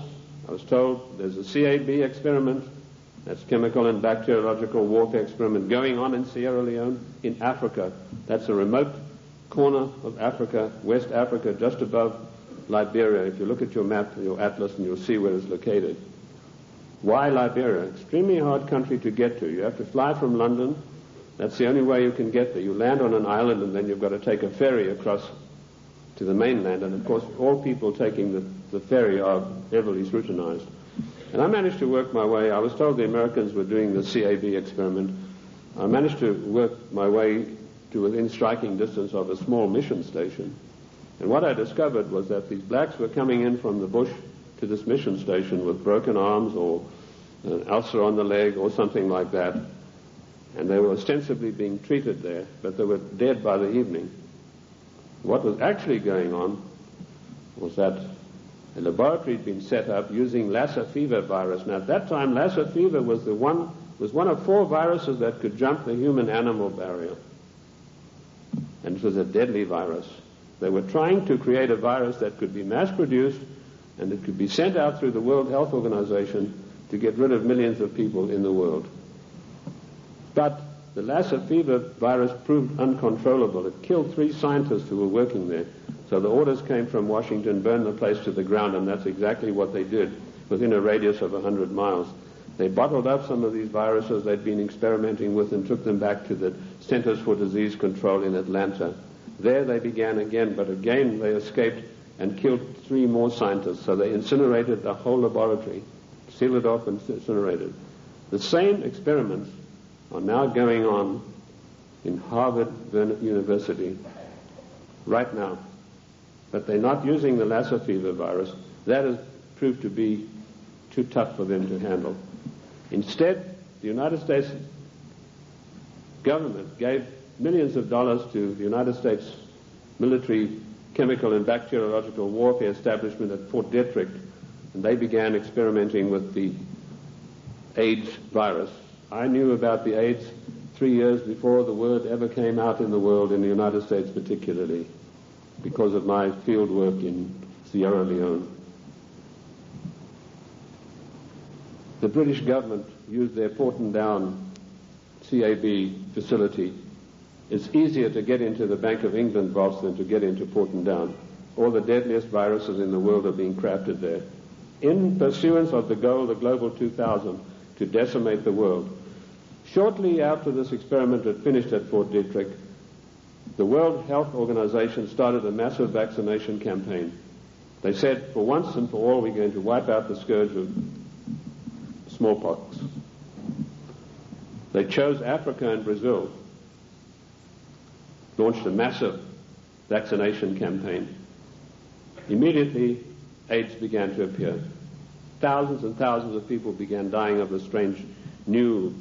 I was told there's a CAB experiment, that's chemical and bacteriological warfare experiment, going on in Sierra Leone, in Africa. That's a remote corner of Africa, West Africa, just above Liberia. If you look at your map, your atlas, and you'll see where it's located. Why Liberia? Extremely hard country to get to. You have to fly from London. That's the only way you can get there. You land on an island, and then you've got to take a ferry across to the mainland. And, of course, all people taking the ferry are heavily scrutinized. And I managed to work my way. I was told the Americans were doing the CAB experiment. I managed to work my way to within striking distance of a small mission station. And what I discovered was that these blacks were coming in from the bush to this mission station with broken arms or an ulcer on the leg or something like that. And they were ostensibly being treated there, but they were dead by the evening. What was actually going on was that a laboratory had been set up using Lassa fever virus. Now, at that time, Lassa fever was one of 4 viruses that could jump the human-animal barrier. And it was a deadly virus. They were trying to create a virus that could be mass-produced and it could be sent out through the World Health Organization to get rid of millions of people in the world. But the Lassa fever virus proved uncontrollable. It killed 3 scientists who were working there. So the orders came from Washington, burn the place to the ground, and that's exactly what they did within a radius of 100 miles. They bottled up some of these viruses they'd been experimenting with and took them back to the Centers for Disease Control in Atlanta. There they began again, but again they escaped and killed 3 more scientists. So they incinerated the whole laboratory, sealed it off and incinerated. The same experiments are now going on in Harvard University right now. But they're not using the Lassa fever virus. That has proved to be too tough for them to handle. Instead, the United States government gave millions of dollars to the United States military chemical and bacteriological warfare establishment at Fort Detrick, and they began experimenting with the AIDS virus. I knew about the AIDS 3 years before the word ever came out in the world, in the United States particularly, because of my field work in Sierra Leone. The British government used their Porton Down CAB facility. It's easier to get into the Bank of England vaults than to get into Porton Down. All the deadliest viruses in the world are being crafted there, in pursuance of the goal, the Global 2000, to decimate the world. Shortly after this experiment had finished at Fort Detrick, the World Health Organization started a massive vaccination campaign. They said, for once and for all, we're going to wipe out the scourge of smallpox. They chose Africa and Brazil, launched a massive vaccination campaign. Immediately, AIDS began to appear. Thousands and thousands of people began dying of the strange new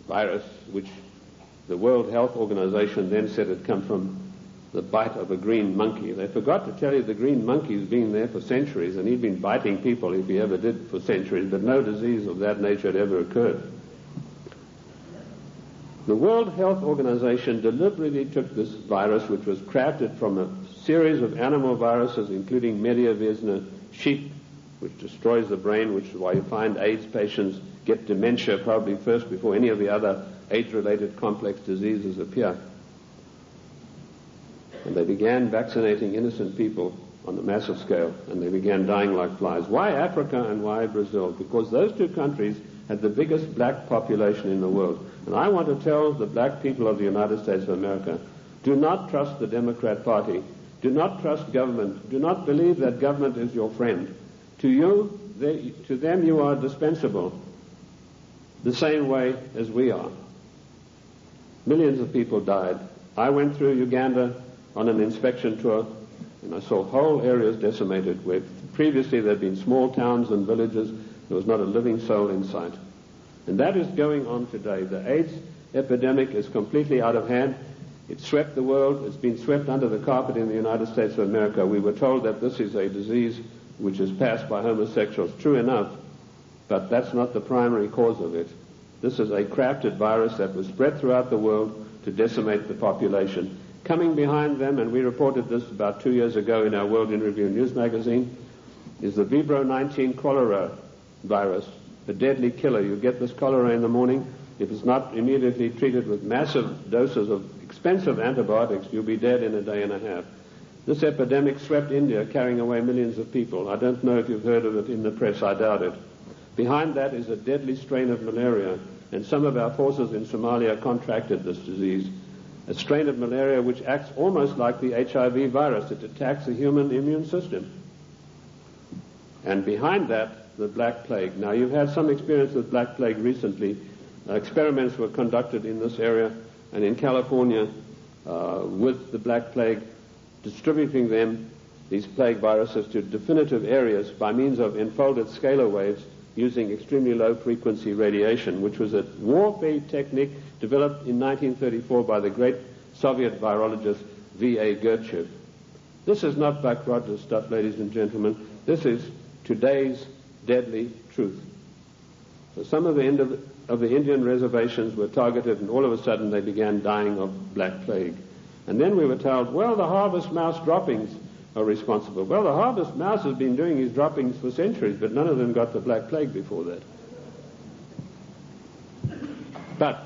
virus, which the World Health Organization then said had come from the bite of a green monkey. They forgot to tell you the green monkey's been there for centuries, and he'd been biting people, if he ever did, for centuries, but no disease of that nature had ever occurred. The World Health Organization deliberately took this virus, which was crafted from a series of animal viruses, including Mediavirus sheep, which destroys the brain, which is why you find AIDS patients get dementia probably first before any of the other AIDS-related complex diseases appear. And they began vaccinating innocent people on a massive scale, and they began dying like flies. Why Africa and why Brazil? Because those 2 countries had the biggest black population in the world. And I want to tell the black people of the United States of America, do not trust the Democrat Party. Do not trust government. Do not believe that government is your friend. To you, to them you are dispensable, the same way as we are. Millions of people died. I went through Uganda on an inspection tour, and I saw whole areas decimated where previously there had been small towns and villages. There was not a living soul in sight. And that is going on today. The AIDS epidemic is completely out of hand. It swept the world. It's been swept under the carpet in the United States of America. We were told that this is a disease which is passed by homosexuals. True enough, but that's not the primary cause of it. This is a crafted virus that was spread throughout the world to decimate the population. Coming behind them, and we reported this about 2 years ago in our World in Review news magazine, is the Vibro 19 cholera virus, a deadly killer. You get this cholera in the morning. If it's not immediately treated with massive doses of expensive antibiotics, you'll be dead in a day and a half. This epidemic swept India, carrying away millions of people. I don't know if you've heard of it in the press. I doubt it. Behind that is a deadly strain of malaria, and some of our forces in Somalia contracted this disease, a strain of malaria which acts almost like the HIV virus. It attacks the human immune system. And behind that, the Black Plague. Now, you've had some experience with Black Plague recently. Experiments were conducted in this area and in California with the Black Plague, distributing them, these plague viruses, to definitive areas by means of enfolded scalar waves using extremely low-frequency radiation, which was a warfare technique developed in 1934 by the great Soviet virologist V.A. Gertchev. This is not Buck Rogers stuff, ladies and gentlemen. This is today's deadly truth. So some of the Indian reservations were targeted, and all of a sudden they began dying of Black Plague. And then we were told, well, the harvest mouse droppings are responsible. Well, the harvest mouse has been doing his droppings for centuries, but none of them got the Black Plague before that. But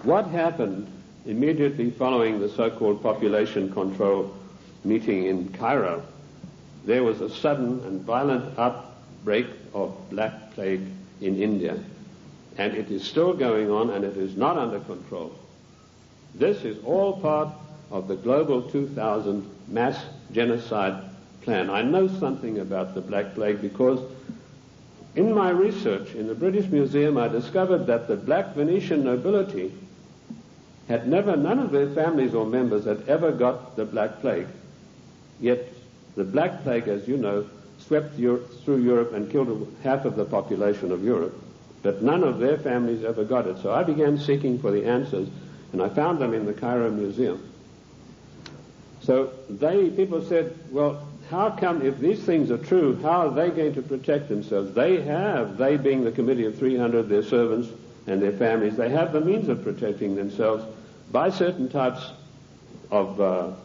what happened immediately following the so-called population control meeting in Cairo? There was a sudden and violent outbreak of Black Plague in India, and it is still going on, and it is not under control. This is all part of the Global 2000 mass genocide plan. I know something about the Black Plague because in my research in the British Museum I discovered that the black Venetian nobility had none of their families or members had ever got the Black Plague. Yet the Black Plague, as you know, swept through Europe and killed half of the population of Europe. But none of their families ever got it. So I began seeking for the answers, and I found them in the Cairo Museum. So people said, well, how come, if these things are true, how are they going to protect themselves? They being the Committee of 300, their servants and their families, they have the means of protecting themselves by certain types of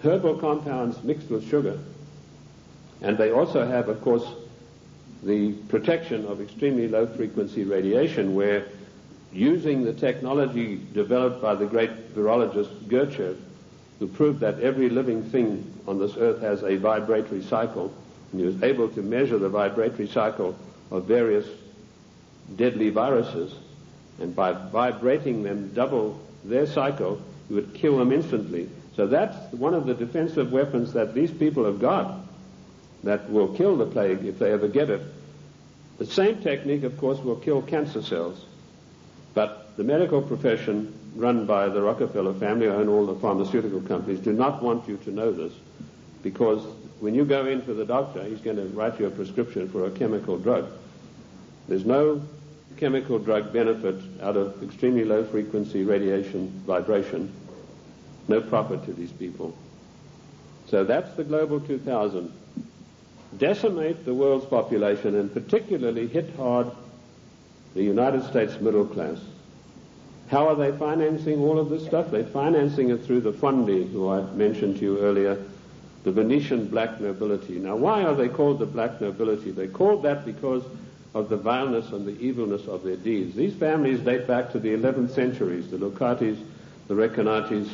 herbal compounds mixed with sugar. And they also have, of course, the protection of extremely low-frequency radiation, where using the technology developed by the great virologist Gertchev, who proved that every living thing on this earth has a vibratory cycle, and he was able to measure the vibratory cycle of various deadly viruses, and by vibrating them double their cycle, he would kill them instantly. So that's one of the defensive weapons that these people have got that will kill the plague if they ever get it. The same technique, of course, will kill cancer cells. But the medical profession, run by the Rockefeller family, who own all the pharmaceutical companies, do not want you to know this, because when you go in for the doctor, he's going to write you a prescription for a chemical drug. There's no chemical drug benefit out of extremely low-frequency radiation vibration. No profit to these people. So that's the Global 2000. Decimate the world's population, and particularly hit hard the United States middle class. How are they financing all of this stuff? They're financing it through the Fondi, who I mentioned to you earlier, the Venetian black nobility. Now, why are they called the black nobility? They're called that because of the vileness and the evilness of their deeds. These families date back to the 11th centuries, the Lucatis, the Recanatis.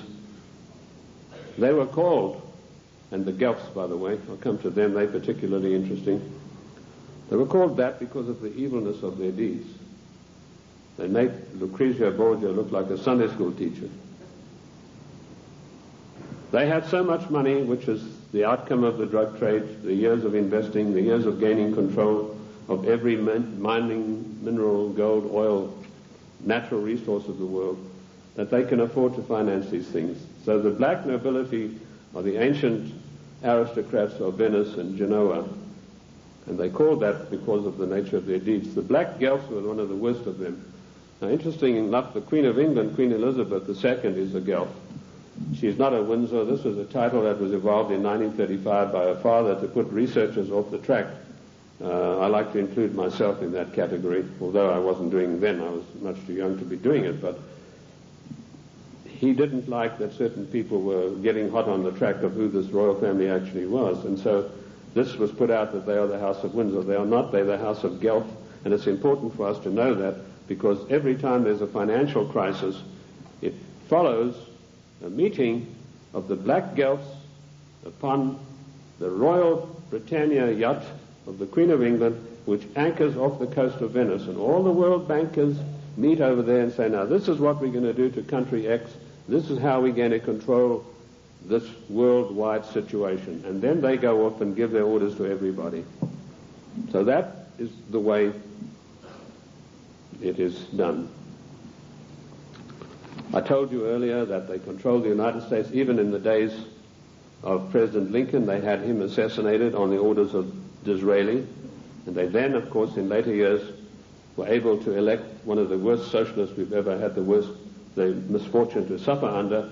They were called, and the Guelphs, by the way, I'll come to them, they're particularly interesting. They were called that because of the evilness of their deeds. They made Lucrezia Borgia look like a Sunday school teacher. They had so much money, which is the outcome of the drug trade, the years of investing, the years of gaining control of every mining, mineral, gold, oil, natural resource of the world, that they can afford to finance these things. So the black nobility are the ancient aristocrats of Venice and Genoa, and they called that because of the nature of their deeds. The black Guelphs were one of the worst of them. Now, interesting enough, the Queen of England, Queen Elizabeth II, is a Guelph. She's not a Windsor. This was a title that was evolved in 1935 by her father to put researchers off the track. I like to include myself in that category, although I wasn't doing it then. I was much too young to be doing it, but he didn't like that certain people were getting hot on the track of who this royal family actually was, and so this was put out that they are the House of Windsor. They are not. They're the House of Guelph, and it's important for us to know that, because every time there's a financial crisis, it follows a meeting of the black Guelphs upon the Royal Britannia yacht of the Queen of England, which anchors off the coast of Venice, and all the world bankers meet over there and say, now this is what we're going to do to country X, this is how we're going to control this worldwide situation, and then they go off and give their orders to everybody. So that is the way it is done. I told you earlier that they controlled the United States. Even in the days of President Lincoln, they had him assassinated on the orders of Disraeli, and they then, of course, in later years, were able to elect one of the worst socialists we've ever had the misfortune to suffer under,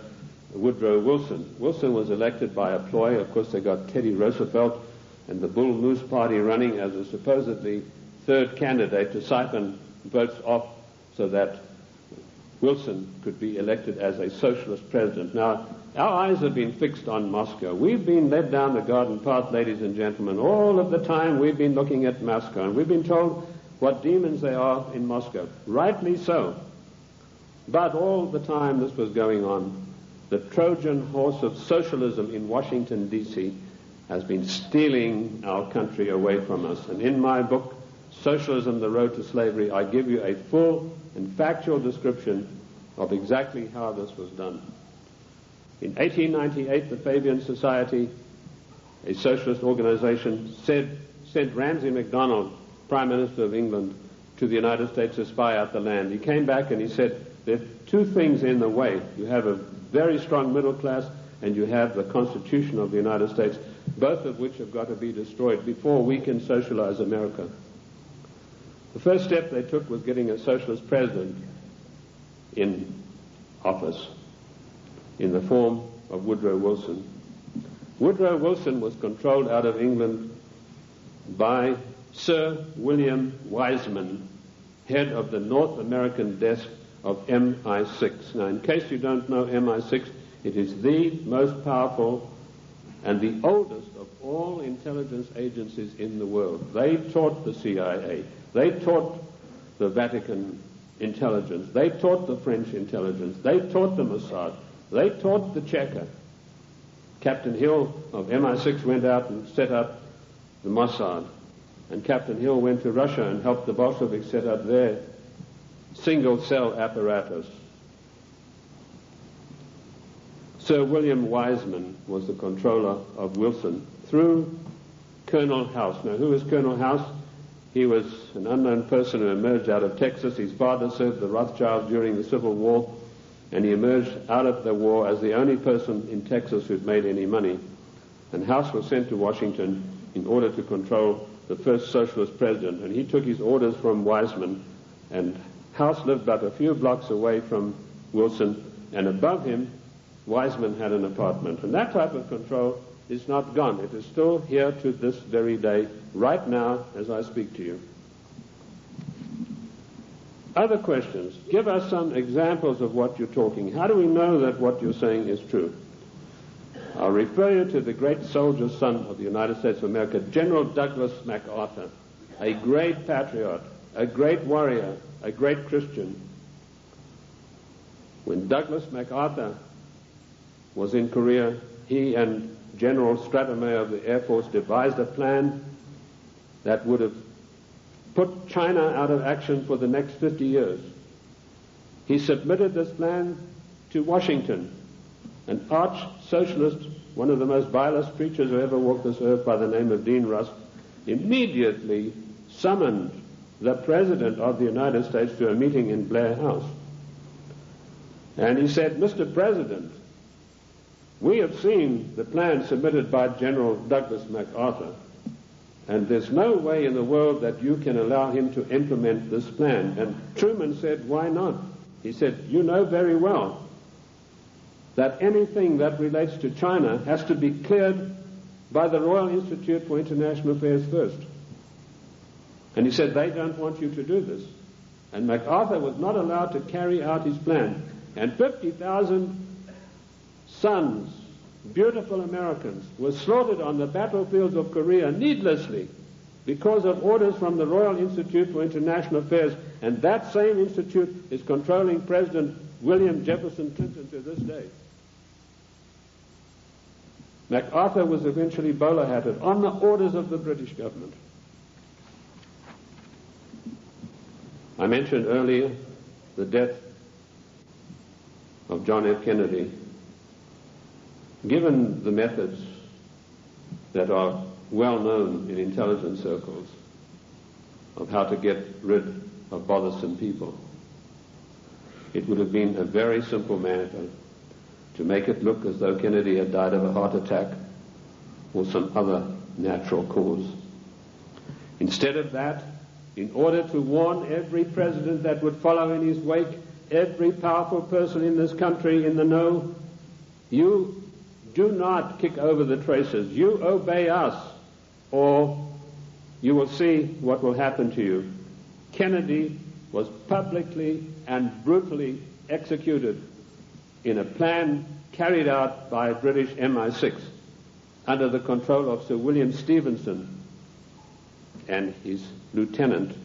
Woodrow Wilson. Wilson was elected by a ploy. Of course, they got Teddy Roosevelt and the Bull Moose Party running as a supposedly third candidate to siphon votes off so that Wilson could be elected as a socialist president. Now, our eyes have been fixed on Moscow. We've been led down the garden path, ladies and gentlemen. All of the time we've been looking at Moscow, and we've been told what demons they are in Moscow. Rightly so. But all the time this was going on, the Trojan horse of socialism in Washington, D.C. has been stealing our country away from us. And in my book, Socialism, The Road to Slavery, I give you a full and factual description of exactly how this was done. In 1898, the Fabian Society, a socialist organization, sent Ramsay MacDonald, Prime Minister of England, to the United States to spy out the land. He came back and he said, there are two things in the way. You have a very strong middle class, and you have the Constitution of the United States, both of which have got to be destroyed before we can socialize America. The first step they took was getting a socialist president in office in the form of Woodrow Wilson. Woodrow Wilson was controlled out of England by Sir William Wiseman, head of the North American desk of MI6. Now, in case you don't know MI6, it is the most powerful and the oldest of all intelligence agencies in the world. They taught the CIA. They taught the Vatican intelligence. They taught the French intelligence. They taught the Mossad. They taught the Cheka. Captain Hill of MI6 went out and set up the Mossad. And Captain Hill went to Russia and helped the Bolsheviks set up their single-cell apparatus. Sir William Wiseman was the controller of Wilson through Colonel House. Now, who is Colonel House? He was an unknown person who emerged out of Texas. His father served the Rothschilds during the Civil War, and he emerged out of the war as the only person in Texas who'd made any money. And House was sent to Washington in order to control the first socialist president, and he took his orders from Wiseman, and House lived but a few blocks away from Wilson, and above him, Wiseman had an apartment. And that type of control is not gone. It is still here to this very day, right now, as I speak to you. Other questions? Give us some examples of what you're talking. How do we know that what you're saying is true? I'll refer you to the great soldier son of the United States of America, General Douglas MacArthur, a great patriot, a great warrior, a great Christian. When Douglas MacArthur was in Korea, he and General Stratomayor of the Air Force devised a plan that would have put China out of action for the next 50 years. He submitted this plan to Washington, an arch-socialist, one of the most vilest creatures who ever walked this earth by the name of Dean Rusk, immediately summoned the President of the United States to a meeting in Blair House. And he said, Mr. President, we have seen the plan submitted by General Douglas MacArthur, and there's no way in the world that you can allow him to implement this plan. And Truman said, why not? He said, you know very well that anything that relates to China has to be cleared by the Royal Institute for International Affairs first. And he said, they don't want you to do this. And MacArthur was not allowed to carry out his plan. And 50,000 sons, beautiful Americans, were slaughtered on the battlefields of Korea needlessly because of orders from the Royal Institute for International Affairs. And that same institute is controlling President William Jefferson Clinton to this day. MacArthur was eventually bowler-hatted on the orders of the British government. I mentioned earlier the death of John F. Kennedy. Given the methods that are well known in intelligence circles of how to get rid of bothersome people, it would have been a very simple matter to make it look as though Kennedy had died of a heart attack or some other natural cause. Instead of that, in order to warn every president that would follow in his wake, every powerful person in this country in the know, you do not kick over the traces. You obey us, or you will see what will happen to you. Kennedy was publicly and brutally executed in a plan carried out by British MI6 under the control of Sir William Stevenson and his lieutenant,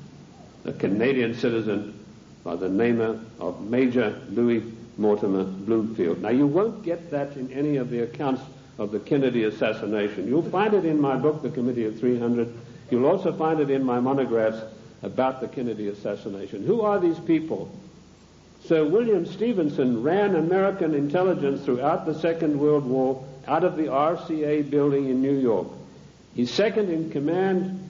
a Canadian citizen by the name of Major Louis Mortimer Bloomfield. Now, you won't get that in any of the accounts of the Kennedy assassination. You'll find it in my book, The Committee of 300. You'll also find it in my monographs about the Kennedy assassination. Who are these people? Sir William Stevenson ran American intelligence throughout the Second World War out of the RCA building in New York. His second in command,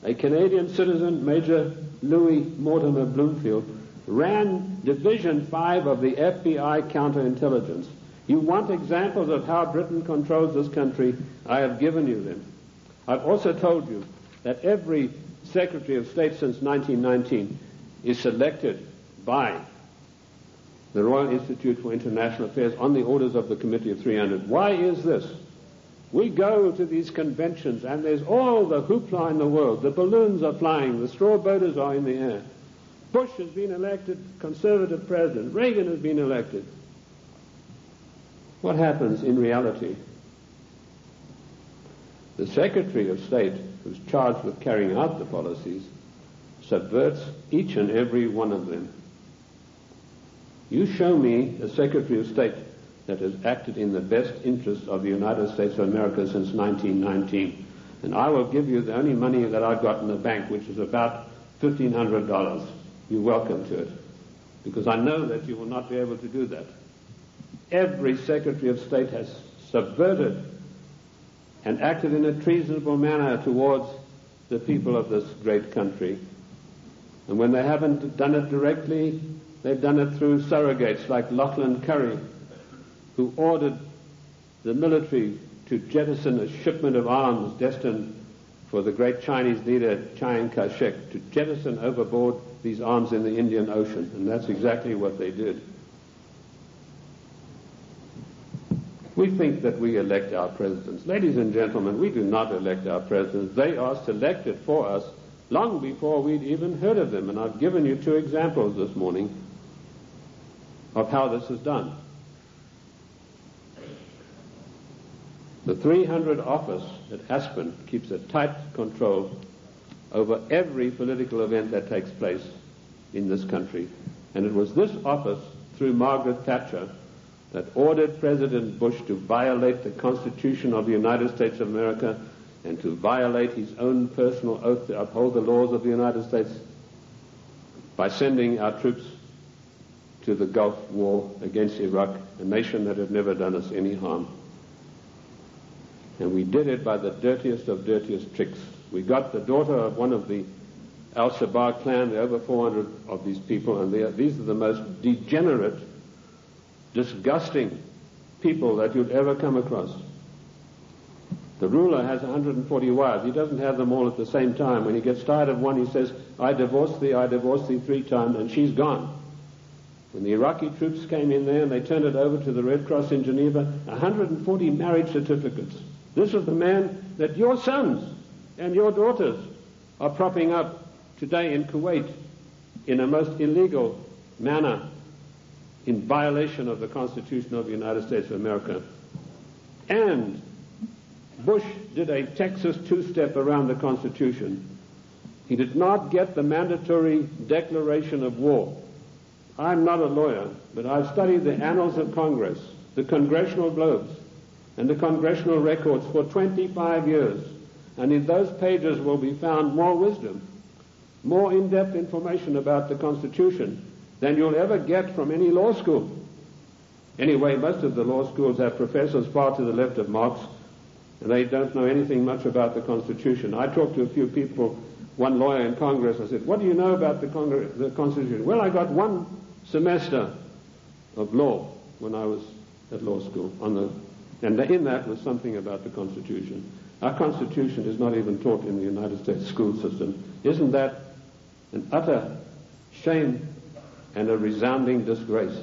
a Canadian citizen, Major Louis Mortimer Bloomfield, ran Division 5 of the FBI counterintelligence. You want examples of how Britain controls this country? I have given you them. I've also told you that every Secretary of State since 1919 is selected by the Royal Institute for International Affairs on the orders of the Committee of 300. Why is this? We go to these conventions and there's all the hoopla in the world. The balloons are flying, the straw boaters are in the air. Bush has been elected conservative president. Reagan has been elected. What happens in reality? The Secretary of State, who's charged with carrying out the policies, subverts each and every one of them. You show me a Secretary of State that has acted in the best interest of the United States of America since 1919, and I will give you the only money that I've got in the bank, which is about $1,500. You're welcome to it, because I know that you will not be able to do that. Every Secretary of State has subverted and acted in a treasonable manner towards the people of this great country. And when they haven't done it directly, they've done it through surrogates like Lachlan Curry, who ordered the military to jettison a shipment of arms destined for the great Chinese leader Chiang Kai-shek, to jettison overboard these arms in the Indian Ocean. And that's exactly what they did. We think that we elect our presidents. Ladies and gentlemen, we do not elect our presidents. They are selected for us long before we'd even heard of them. And I've given you 2 examples this morning of how this is done. The 300 office at Aspen keeps a tight control over every political event that takes place in this country. And it was this office, through Margaret Thatcher, that ordered President Bush to violate the Constitution of the United States of America and to violate his own personal oath to uphold the laws of the United States by sending our troops to the Gulf War against Iraq, a nation that had never done us any harm. And we did it by the dirtiest of dirtiest tricks. We got the daughter of one of the Al-Shabaab clan, there are over 400 of these people, and these are the most degenerate, disgusting people that you'd ever come across. The ruler has 140 wives. He doesn't have them all at the same time. When he gets tired of one, he says, I divorced thee 3 times, and she's gone. When the Iraqi troops came in there and they turned it over to the Red Cross in Geneva, 140 marriage certificates. This is the man that your sons and your daughters are propping up today in Kuwait in a most illegal manner, in violation of the Constitution of the United States of America. And Bush did a Texas two-step around the Constitution. He did not get the mandatory declaration of war. I'm not a lawyer, but I've studied the annals of Congress, the congressional globes, and the congressional records for 25 years. And in those pages will be found more wisdom, more in-depth information about the Constitution than you'll ever get from any law school. Anyway, most of the law schools have professors far to the left of Marx, and they don't know anything much about the Constitution. I talked to a few people, one lawyer in Congress. I said, what do you know about the Constitution? Well, I got 1 semester of law when I was at law school, and in that was something about the Constitution. Our Constitution is not even taught in the United States school system. Isn't that an utter shame and a resounding disgrace?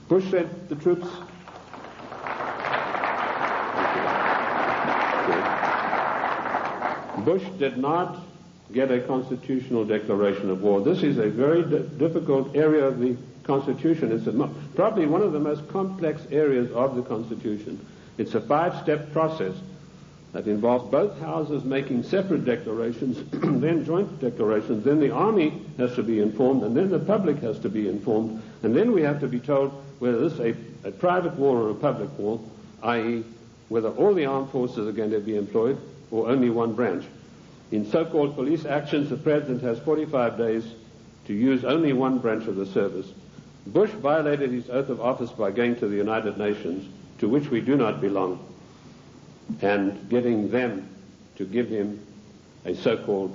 Bush sent the troops. Bush did not get a constitutional declaration of war. This is a very difficult area of the Constitution. It's probably one of the most complex areas of the Constitution. It's a 5-step process that involves both houses making separate declarations, then joint declarations, then the army has to be informed, and then the public has to be informed, and then we have to be told whether this is a private war or a public war, i.e. whether all the armed forces are going to be employed or only one branch. In so-called police actions, the President has 45 days to use only one branch of the service. Bush violated his oath of office by going to the United Nations, to which we do not belong, and getting them to give him a so-called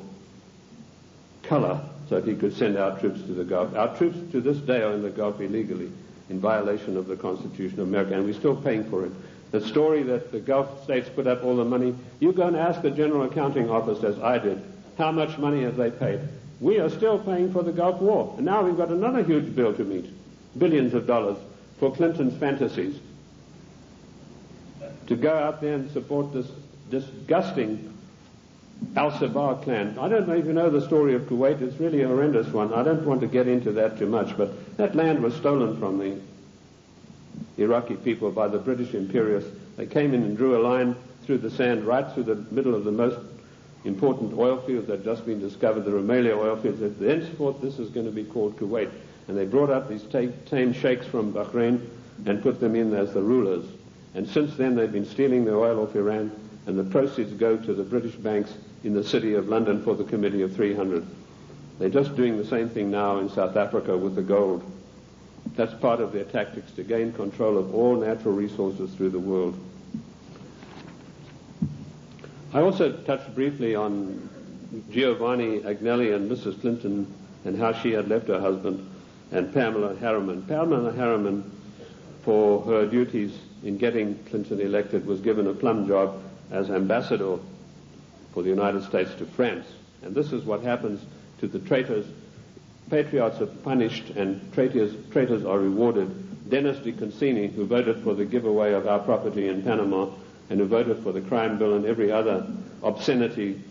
color so that he could send our troops to the Gulf. Our troops to this day are in the Gulf illegally, in violation of the Constitution of America, and we're still paying for it. The story that the Gulf states put up all the money, you go and ask the General Accounting Office, as I did, how much money have they paid? We are still paying for the Gulf War, and now we've got another huge bill to meet, billions of dollars, for Clinton's fantasies. To go out there and support this disgusting Al-Shabaab clan. I don't know if you know the story of Kuwait. It's really a horrendous one. I don't want to get into that too much, but that land was stolen from the Iraqi people by the British imperialists. They came in and drew a line through the sand right through the middle of the most important oil fields that had just been discovered, the Rumelia oil fields. Thenceforth, this is going to be called Kuwait. And they brought up these tame sheikhs from Bahrain and put them in as the rulers. And since then, they've been stealing the oil off Iran, and the proceeds go to the British banks in the city of London for the Committee of 300. They're just doing the same thing now in South Africa with the gold. That's part of their tactics to gain control of all natural resources through the world. I also touched briefly on Giovanni Agnelli and Mrs. Clinton and how she had left her husband, and Pamela Harriman. Pamela Harriman, for her duties in getting Clinton elected, was given a plum job as ambassador for the United States to France. And this is what happens to the traitors. Patriots are punished and traitors are rewarded. Dennis DeConcini, who voted for the giveaway of our property in Panama and who voted for the crime bill and every other obscenity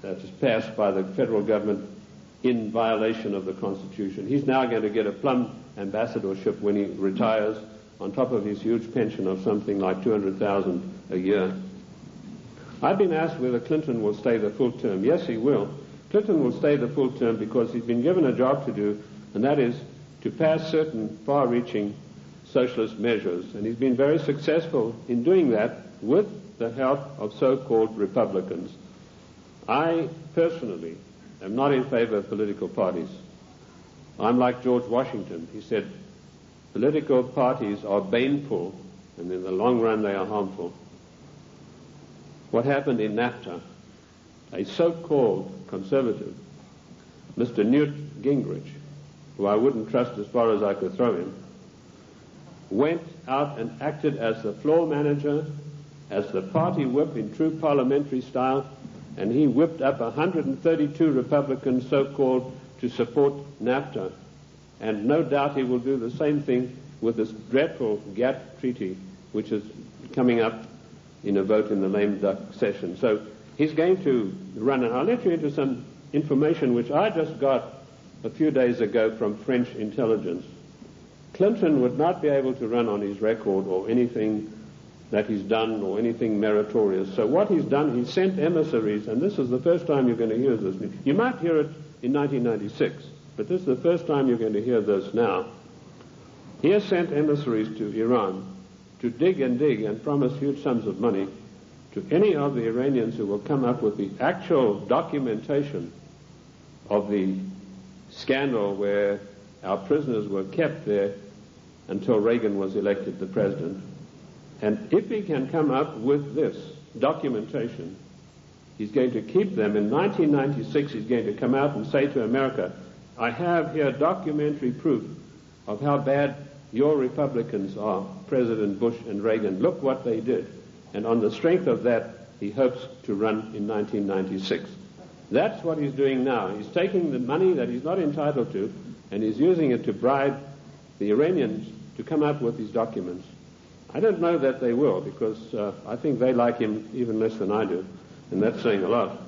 that is passed by the federal government in violation of the Constitution, he's now going to get a plum ambassadorship when he retires, on top of his huge pension of something like $200,000 a year. I've been asked whether Clinton will stay the full term. Yes, he will. Clinton will stay the full term because he's been given a job to do, and that is to pass certain far-reaching socialist measures. And he's been very successful in doing that with the help of so-called Republicans. I personally am not in favor of political parties. I'm like George Washington. He said, political parties are baneful, and in the long run they are harmful. What happened in NAFTA? A so-called conservative, Mr. Newt Gingrich, who I wouldn't trust as far as I could throw him, went out and acted as the floor manager, as the party whip in true parliamentary style, and he whipped up 132 Republicans, so-called, to support NAFTA. And no doubt he will do the same thing with this dreadful GATT treaty, which is coming up in a vote in the lame duck session. So he's going to run, and I'll let you into some information which I just got a few days ago from French intelligence. Clinton would not be able to run on his record or anything that he's done or anything meritorious. So what he's done, he sent emissaries, and this is the first time you're going to hear this. You might hear it in 1996, but this is the first time you're going to hear this now. He has sent emissaries to Iran to dig and promise huge sums of money to any of the Iranians who will come up with the actual documentation of the scandal where our prisoners were kept there until Reagan was elected the president. And if he can come up with this documentation, he's going to keep them. In 1996, he's going to come out and say to America, I have here documentary proof of how bad your Republicans are, President Bush and Reagan. Look what they did. And on the strength of that, he hopes to run in 1996. That's what he's doing now. He's taking the money that he's not entitled to, and he's using it to bribe the Iranians to come up with these documents. I don't know that they will, because I think they like him even less than I do, and that's saying a lot.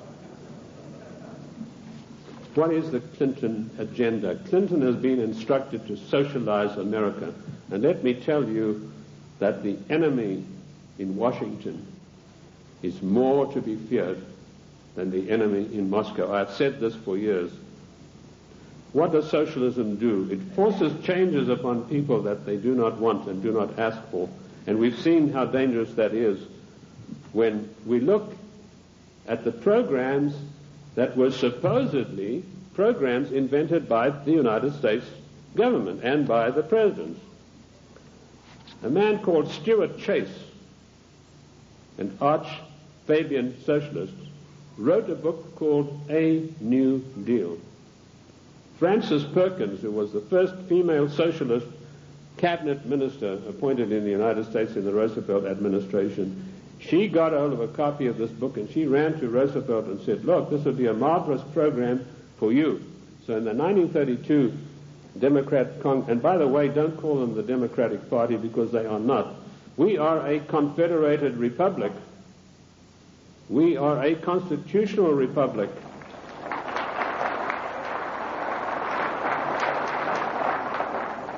What is the Clinton agenda? Clinton has been instructed to socialize America, and let me tell you that the enemy in Washington is more to be feared than the enemy in Moscow. I've said this for years. What does socialism do? It forces changes upon people that they do not want and do not ask for. And we've seen how dangerous that is when we look at the programs that were supposedly programs invented by the United States government and by the presidents. A man called Stuart Chase, an arch-Fabian socialist, wrote a book called A New Deal. Frances Perkins, who was the first female socialist cabinet minister appointed in the United States in the Roosevelt administration, she got hold of a copy of this book and she ran to Roosevelt and said, look, this would be a marvelous program for you. So in the 1932 Democrat and by the way, don't call them the Democratic Party because they are not. We are a confederated republic. We are a constitutional republic.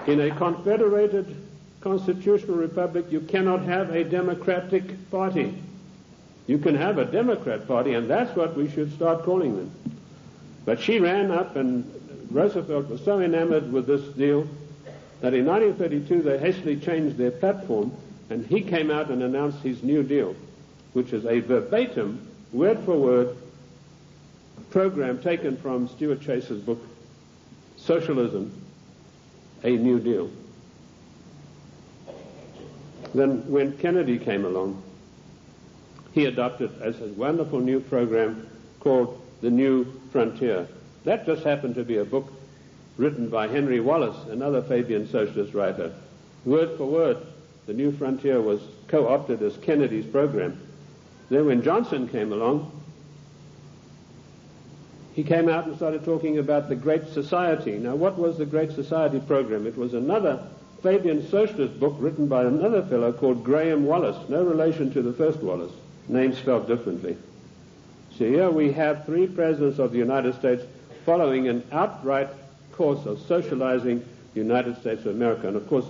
In a confederated constitutional republic, you cannot have a Democratic Party. You can have a Democrat Party, and that's what we should start calling them. But she ran up, and Roosevelt was so enamored with this deal that in 1932 they hastily changed their platform, and he came out and announced his New Deal, which is a verbatim, word-for-word program taken from Stuart Chase's book, Socialism, A New Deal. Then when Kennedy came along, he adopted as a wonderful new program called The New Frontier. That just happened to be a book written by Henry Wallace, another Fabian socialist writer. Word for word, The New Frontier was co-opted as Kennedy's program. Then when Johnson came along, he came out and started talking about the Great Society. Now, what was the Great Society program? It was another Fabian socialist book written by another fellow called Graham Wallace, no relation to the first Wallace, names spelled differently. So here we have three presidents of the United States following an outright course of socializing the United States of America. And of course,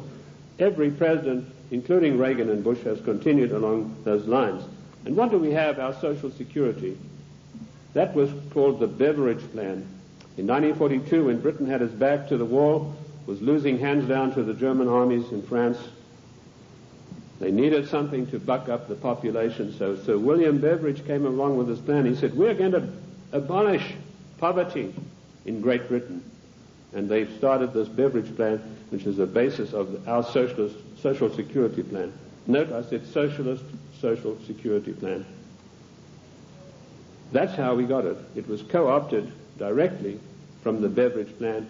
every president, including Reagan and Bush, has continued along those lines. And what do we have? Our Social Security. That was called the Beveridge Plan. In 1942, when Britain had its back to the wall, was losing hands down to the German armies in France, they needed something to buck up the population. So Sir William Beveridge came along with this plan. He said, we're going to abolish poverty in Great Britain. And they've started this beverage plan, which is the basis of our socialist social security plan. Note, I said socialist social security plan. That's how we got it. It was co-opted directly from the beverage plan,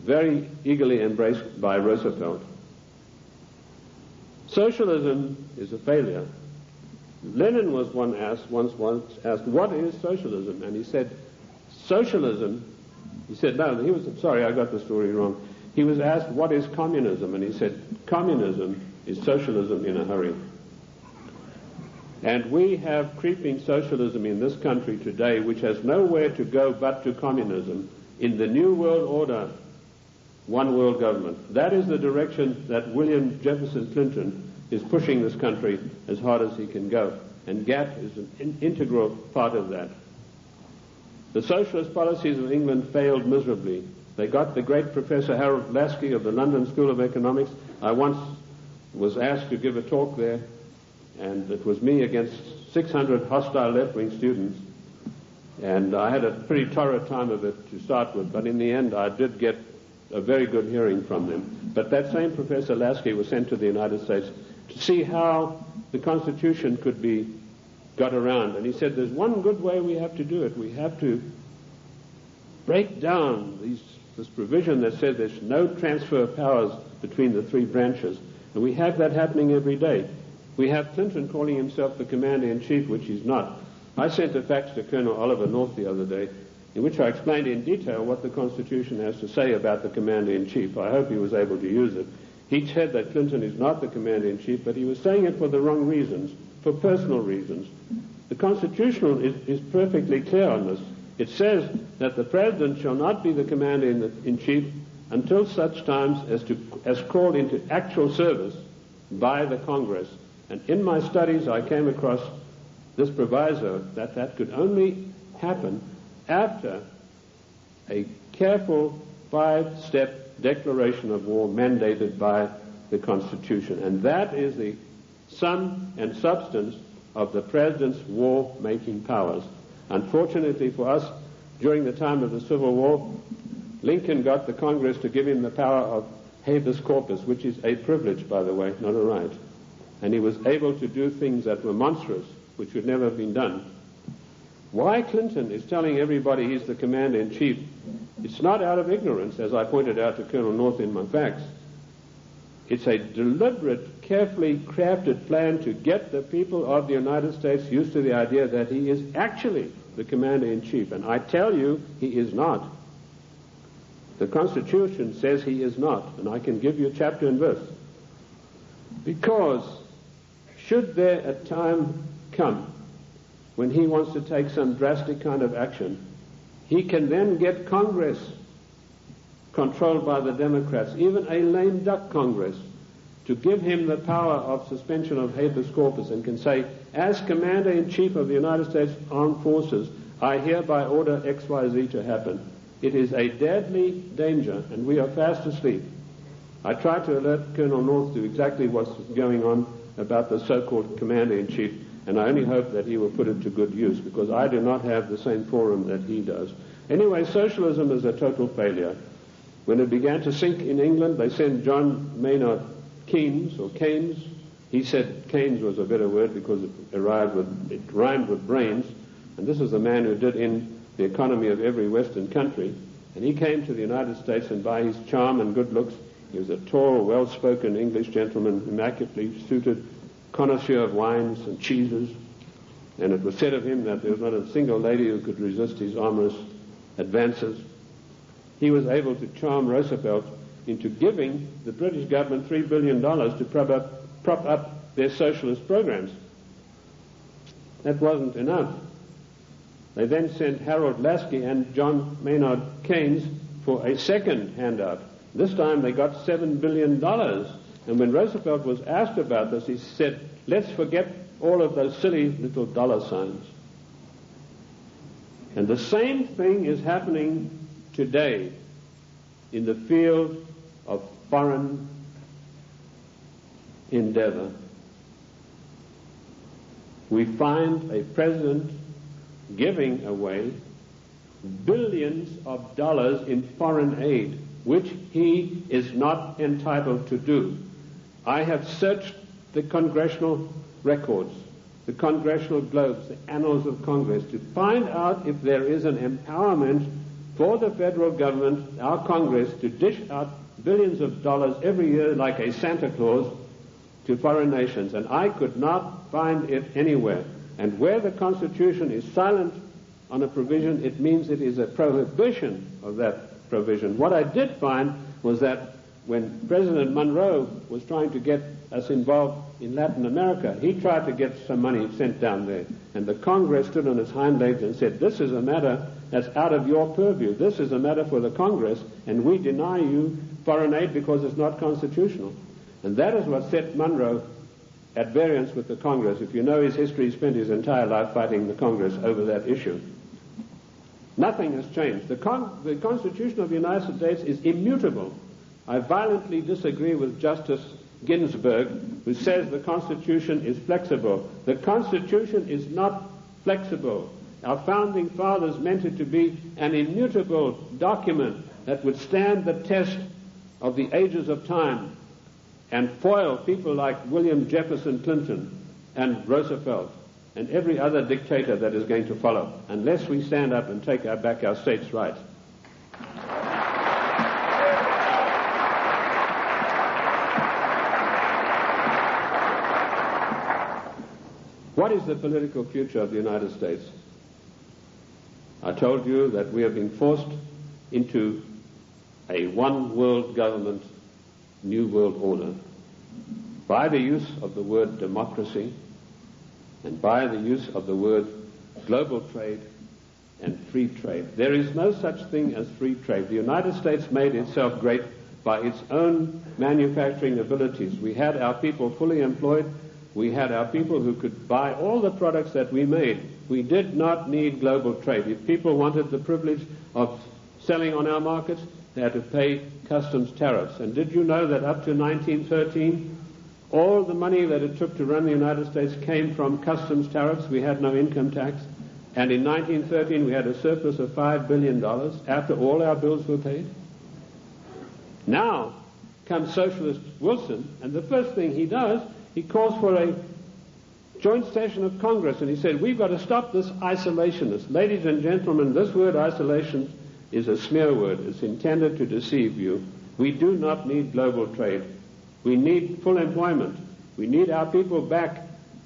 very eagerly embraced by Roosevelt. Socialism is a failure. Lenin was once asked, what is socialism? And he said, socialism, he said, no, sorry, I got the story wrong. He was asked, what is communism? And he said, communism is socialism in a hurry. And we have creeping socialism in this country today, which has nowhere to go but to communism. In the New World Order, one world government. That is the direction that William Jefferson Clinton is pushing this country as hard as he can go. And GATT is an integral part of that. The socialist policies of England failed miserably. They got the great Professor Harold Lasky of the London School of Economics. I once was asked to give a talk there, and it was me against 600 hostile left-wing students. And I had a pretty torrid time of it to start with, but in the end I did get a very good hearing from them. But that same Professor Lasky was sent to the United States to see how the Constitution could be got around. And he said, there's one good way we have to do it. We have to break down this provision that says there's no transfer of powers between the three branches. And we have that happening every day. We have Clinton calling himself the Commander-in-Chief, which he's not. I sent a fax to Colonel Oliver North the other day, in which I explained in detail what the Constitution has to say about the Commander-in-Chief. I hope he was able to use it. He said that Clinton is not the Commander-in-Chief, but he was saying it for the wrong reasons, for personal reasons. The Constitution is perfectly clear on this. It says that the President shall not be the Commander-in-Chief until such times as called into actual service by the Congress. And in my studies I came across this proviso that could only happen after a careful 5-step declaration of war mandated by the Constitution. And that is the sum and substance of the President's war-making powers. Unfortunately for us, during the time of the Civil War, Lincoln got the Congress to give him the power of habeas corpus, which is a privilege, by the way, not a right. And he was able to do things that were monstrous, which would never have been done. Why Clinton is telling everybody he's the Commander-in-Chief, it's not out of ignorance, as I pointed out to Colonel North in my facts. It's a deliberate, carefully crafted plan to get the people of the United States used to the idea that he is actually the Commander-in-Chief. And I tell you, he is not. The Constitution says he is not, and I can give you chapter and verse. Because should there a time come when he wants to take some drastic kind of action, he can then get Congress controlled by the Democrats, even a lame duck Congress, to give him the power of suspension of habeas corpus, and can say, as Commander-in-Chief of the United States Armed Forces, I hereby order XYZ to happen. It is a deadly danger, and we are fast asleep. I tried to alert Colonel North to exactly what's going on about the so-called Commander-in-Chief, and I only hope that he will put it to good use, because I do not have the same forum that he does. Anyway, socialism is a total failure. When it began to sink in England, they sent John Maynard Keynes, or Keynes. He said Keynes was a better word because it rhymed with brains, and this is the man who did in the economy of every Western country. And he came to the United States, and by his charm and good looks, he was a tall, well-spoken English gentleman, immaculately suited, connoisseur of wines and cheeses. And it was said of him that there was not a single lady who could resist his amorous advances. He was able to charm Roosevelt into giving the British government $3 billion to prop up their socialist programs. That wasn't enough. They then sent Harold Lasky and John Maynard Keynes for a second handout. This time they got $7 billion. And when Roosevelt was asked about this, he said, let's forget all of those silly little dollar signs. And the same thing is happening today in the field of foreign endeavor. We find a president giving away billions of dollars in foreign aid, which he is not entitled to do. I have searched the congressional records, the congressional globes, the annals of Congress, to find out if there is an empowerment for the federal government, our Congress, to dish out billions of dollars every year like a Santa Claus to foreign nations. And I could not find it anywhere. And where the Constitution is silent on a provision, it means it is a prohibition of that provision. What I did find was that when President Monroe was trying to get us involved in Latin America, he tried to get some money sent down there. And the Congress stood on its hind legs and said, this is a matter that's out of your purview. This is a matter for the Congress, and we deny you foreign aid because it's not constitutional. And that is what set Monroe at variance with the Congress. If you know his history, he spent his entire life fighting the Congress over that issue. Nothing has changed. The Constitution of the United States is immutable. I violently disagree with Justice Ginsburg, who says the Constitution is flexible. The Constitution is not flexible. Our founding fathers meant it to be an immutable document that would stand the test of the ages of time and foil people like William Jefferson Clinton and Roosevelt and every other dictator that is going to follow, unless we stand up and take back our states' rights. What is the political future of the United States? I told you that we are being forced into a one-world government, new world order, by the use of the word democracy and by the use of the word global trade and free trade. There is no such thing as free trade. The United States made itself great by its own manufacturing abilities. We had our people fully employed. We had our people who could buy all the products that we made. We did not need global trade. If people wanted the privilege of selling on our markets, they had to pay customs tariffs. And did you know that up to 1913, all the money that it took to run the United States came from customs tariffs? We had no income tax. And in 1913, we had a surplus of $5 billion after all our bills were paid. Now comes Socialist Wilson, and the first thing he does, he calls for a joint session of Congress, and he said, we've got to stop this isolationist. Ladies and gentlemen, this word isolation is a smear word. It's intended to deceive you. We do not need global trade. We need full employment. We need our people back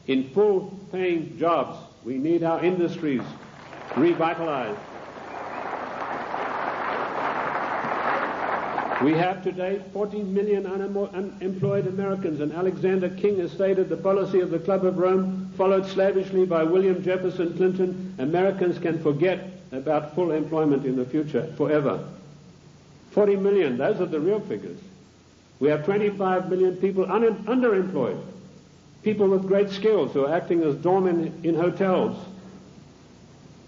in full-paying jobs. We need our industries revitalized. We have today 40 million unemployed Americans, and Alexander King has stated the policy of the Club of Rome, followed slavishly by William Jefferson Clinton. Americans can forget about full employment in the future forever. 40 million, those are the real figures. We have 25 million people underemployed, people with great skills who are acting as doormen in hotels,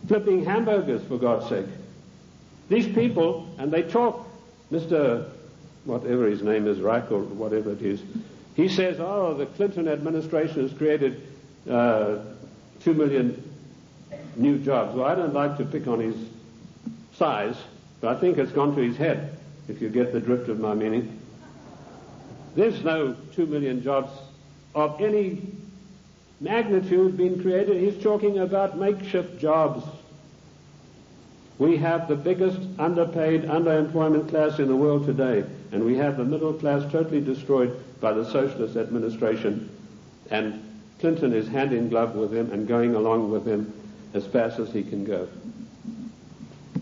flipping hamburgers, for God's sake. These people, and they talk, Mr. whatever his name is, Reich or whatever it is, he says, the Clinton administration has created 2 million new jobs. Well, I don't like to pick on his size, but I think it's gone to his head, if you get the drift of my meaning. There's no 2 million jobs of any magnitude being created. He's talking about makeshift jobs. We have the biggest underpaid, underemployment class in the world today, and we have the middle class totally destroyed by the socialist administration, and Clinton is hand in glove with him and going along with him as fast as he can go.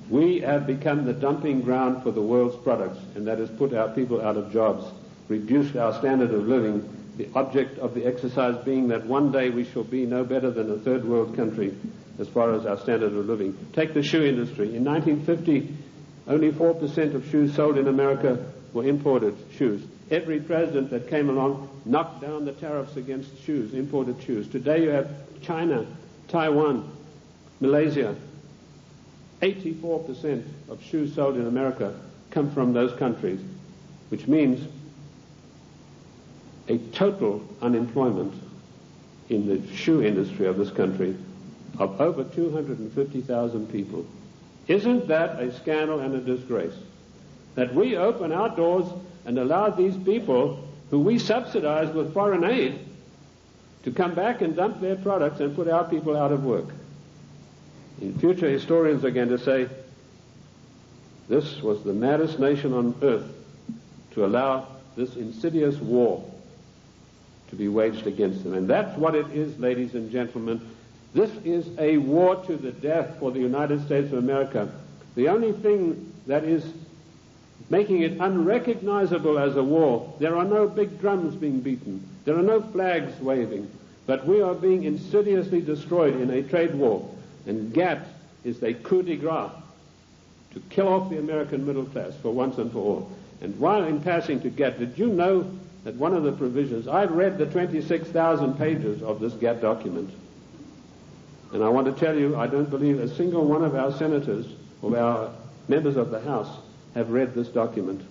We have become the dumping ground for the world's products, and that has put our people out of jobs, reduced our standard of living, the object of the exercise being that one day we shall be no better than a third world country as far as our standard of living. Take the shoe industry. In 1950, only 4% of shoes sold in America were imported shoes. Every president that came along knocked down the tariffs against shoes, imported shoes. Today you have China, Taiwan, Malaysia. 84% of shoes sold in America come from those countries, which means a total unemployment in the shoe industry of this country of over 250,000 people. Isn't that a scandal and a disgrace? That we open our doors and allow these people who we subsidize with foreign aid to come back and dump their products and put our people out of work. In future, historians are going to say, this was the maddest nation on earth to allow this insidious war to be waged against them. And that's what it is, ladies and gentlemen. This is a war to the death for the United States of America. The only thing that is making it unrecognizable as a war, there are no big drums being beaten, there are no flags waving, but we are being insidiously destroyed in a trade war. And GATT is a coup de grace to kill off the American middle class for once and for all. And while in passing to GATT, did you know that one of the provisions, I've read the 26,000 pages of this GATT document, and I want to tell you, I don't believe a single one of our senators or our members of the House have read this document.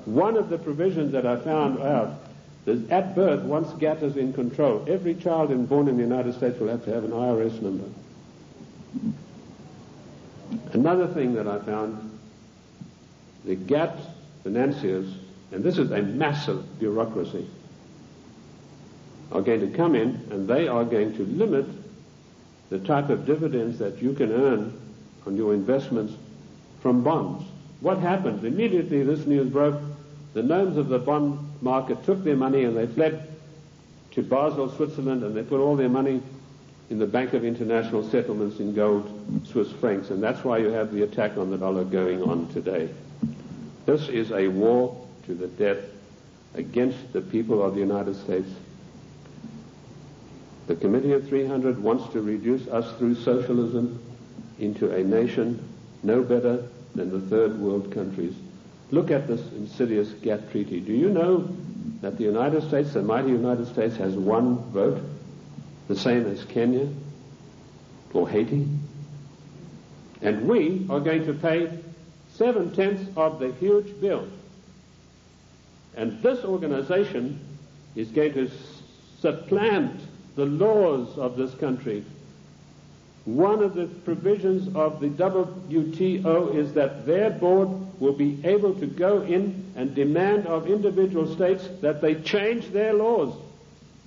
One of the provisions that I found out is at birth, once GATT is in control, every child born in the United States will have to have an IRS number. Another thing that I found, the GATT financiers, and this is a massive bureaucracy, are going to come in and they are going to limit the type of dividends that you can earn on your investments from bonds. What happened? Immediately this news broke, the gnomes of the bond market took their money and they fled to Basel, Switzerland, and they put all their money in the Bank of International Settlements in gold, Swiss francs, and that's why you have the attack on the dollar going on today. This is a war to the death against the people of the United States. The Committee of 300 wants to reduce us through socialism into a nation no better than the third world countries. Look at this insidious GATT treaty. Do you know that the United States, the mighty United States, has one vote, the same as Kenya or Haiti? And we are going to pay 7/10 of the huge bill. And this organization is going to supplant the laws of this country. One of the provisions of the WTO is that their board will be able to go in and demand of individual states that they change their laws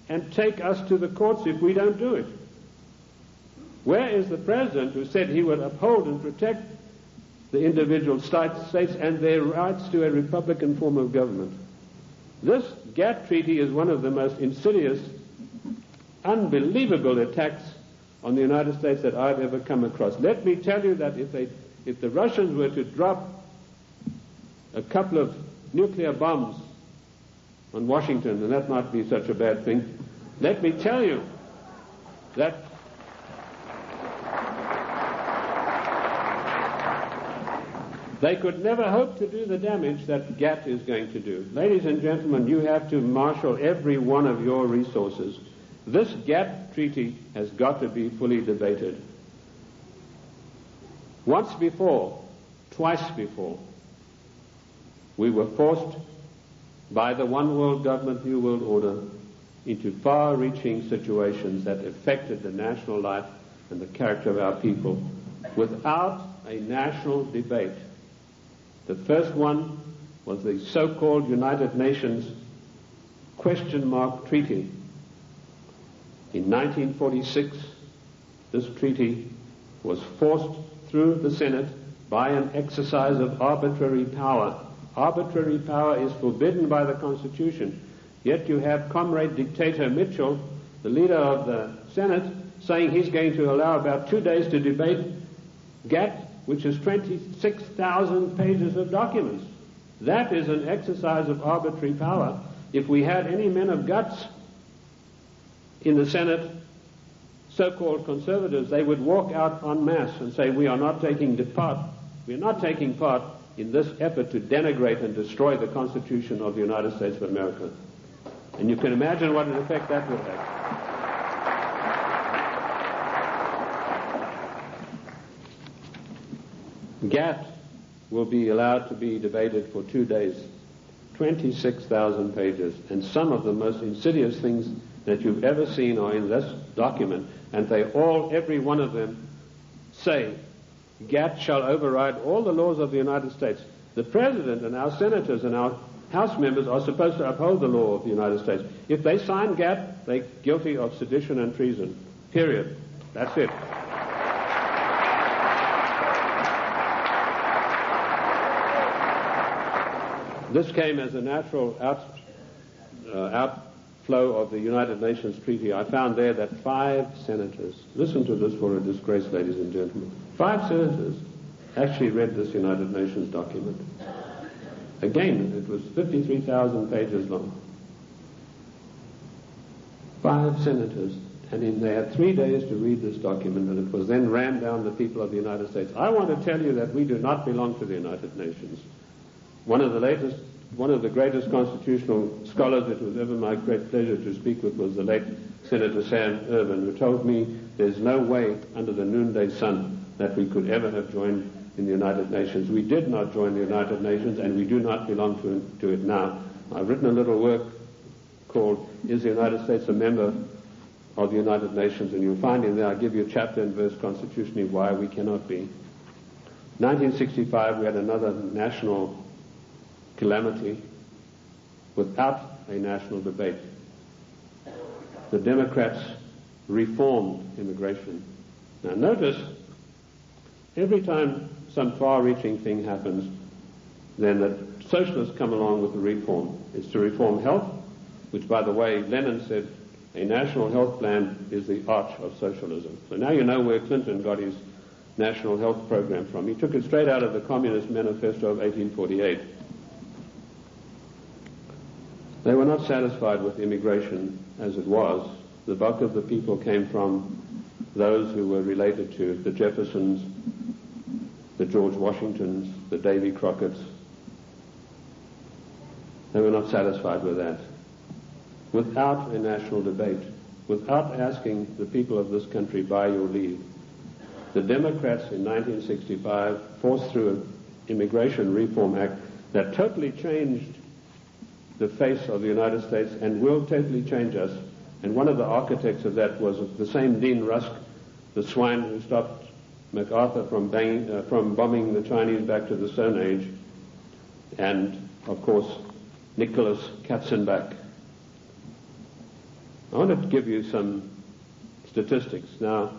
and take us to the courts if we don't do it. Where is the president who said he would uphold and protect the individual states and their rights to a republican form of government? This GATT treaty is one of the most insidious, unbelievable attacks on the United States that I've ever come across. Let me tell you that if the Russians were to drop a couple of nuclear bombs on Washington, and that might be such a bad thing, let me tell you that they could never hope to do the damage that GATT is going to do. Ladies and gentlemen, you have to marshal every one of your resources. This GATT treaty has got to be fully debated. Once before, twice before, we were forced by the one world government, new world order, into far-reaching situations that affected the national life and the character of our people without a national debate. The first one was the so-called United Nations question mark treaty. In 1946, this treaty was forced through the Senate by an exercise of arbitrary power. Arbitrary power is forbidden by the Constitution. Yet you have Comrade Dictator Mitchell, the leader of the Senate, saying he's going to allow about 2 days to debate GATT, which is 26,000 pages of documents. That is an exercise of arbitrary power. If we had any men of guts in the Senate, so-called conservatives, they would walk out en masse and say, we are not taking part in this effort to denigrate and destroy the Constitution of the United States of America. And you can imagine what an effect that would have. GATT will be allowed to be debated for 2 days, 26,000 pages, and some of the most insidious things that you've ever seen are in this document, and they all, every one of them, say GATT shall override all the laws of the United States. The President and our senators and our House members are supposed to uphold the law of the United States. If they sign GATT, they're guilty of sedition and treason. Period. That's it. This came as a natural outflow of the United Nations Treaty. I found there that 5 senators, listen to this for a disgrace, ladies and gentlemen, 5 senators actually read this United Nations document. Again, it was 53,000 pages long. 5 senators, and they had 3 days to read this document, and it was then rammed down the people of the United States. I want to tell you that we do not belong to the United Nations. One of the greatest constitutional scholars it was ever my great pleasure to speak with was the late Senator Sam Ervin, who told me there's no way under the noonday sun that we could ever have joined in the United Nations. We did not join the United Nations, and we do not belong to it now. I've written a little work called Is the United States a Member of the United Nations? And you'll find in there, I give you chapter and verse constitutionally why we cannot be. 1965, we had another national calamity without a national debate. The Democrats reformed immigration. Now notice, every time some far-reaching thing happens, then the socialists come along with the reform. It's to reform health, which, by the way, Lenin said a national health plan is the arch of socialism. So now you know where Clinton got his national health program from. He took it straight out of the Communist Manifesto of 1848. They were not satisfied with immigration as it was. The bulk of the people came from those who were related to the Jeffersons, the George Washingtons, the Davy Crockett's. They were not satisfied with that. Without a national debate, without asking the people of this country by your leave, the Democrats in 1965 forced through an Immigration Reform Act that totally changed the face of the United States and will totally change us. And one of the architects of that was the same Dean Rusk, the swine who stopped MacArthur from bombing the Chinese back to the Stone Age, and, of course, Nicholas Katzenbach. I wanted to give you some statistics. Now,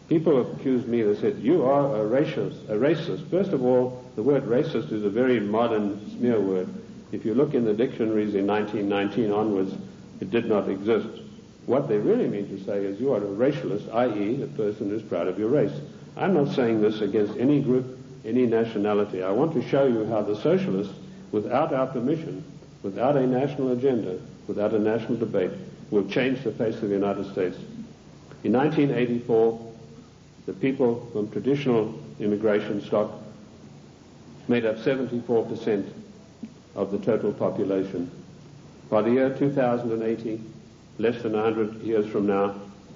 people have accused me, they said, you are a racist. First of all, the word racist is a very modern smear word. If you look in the dictionaries in 1919 onwards, it did not exist. What they really mean to say is you are a racialist, i.e. a person who's proud of your race. I'm not saying this against any group, any nationality. I want to show you how the socialists, without our permission, without a national agenda, without a national debate, will change the face of the United States. In 1984, the people from traditional immigration stock made up 74% of the total population. By the year 2080, less than 100 years from now,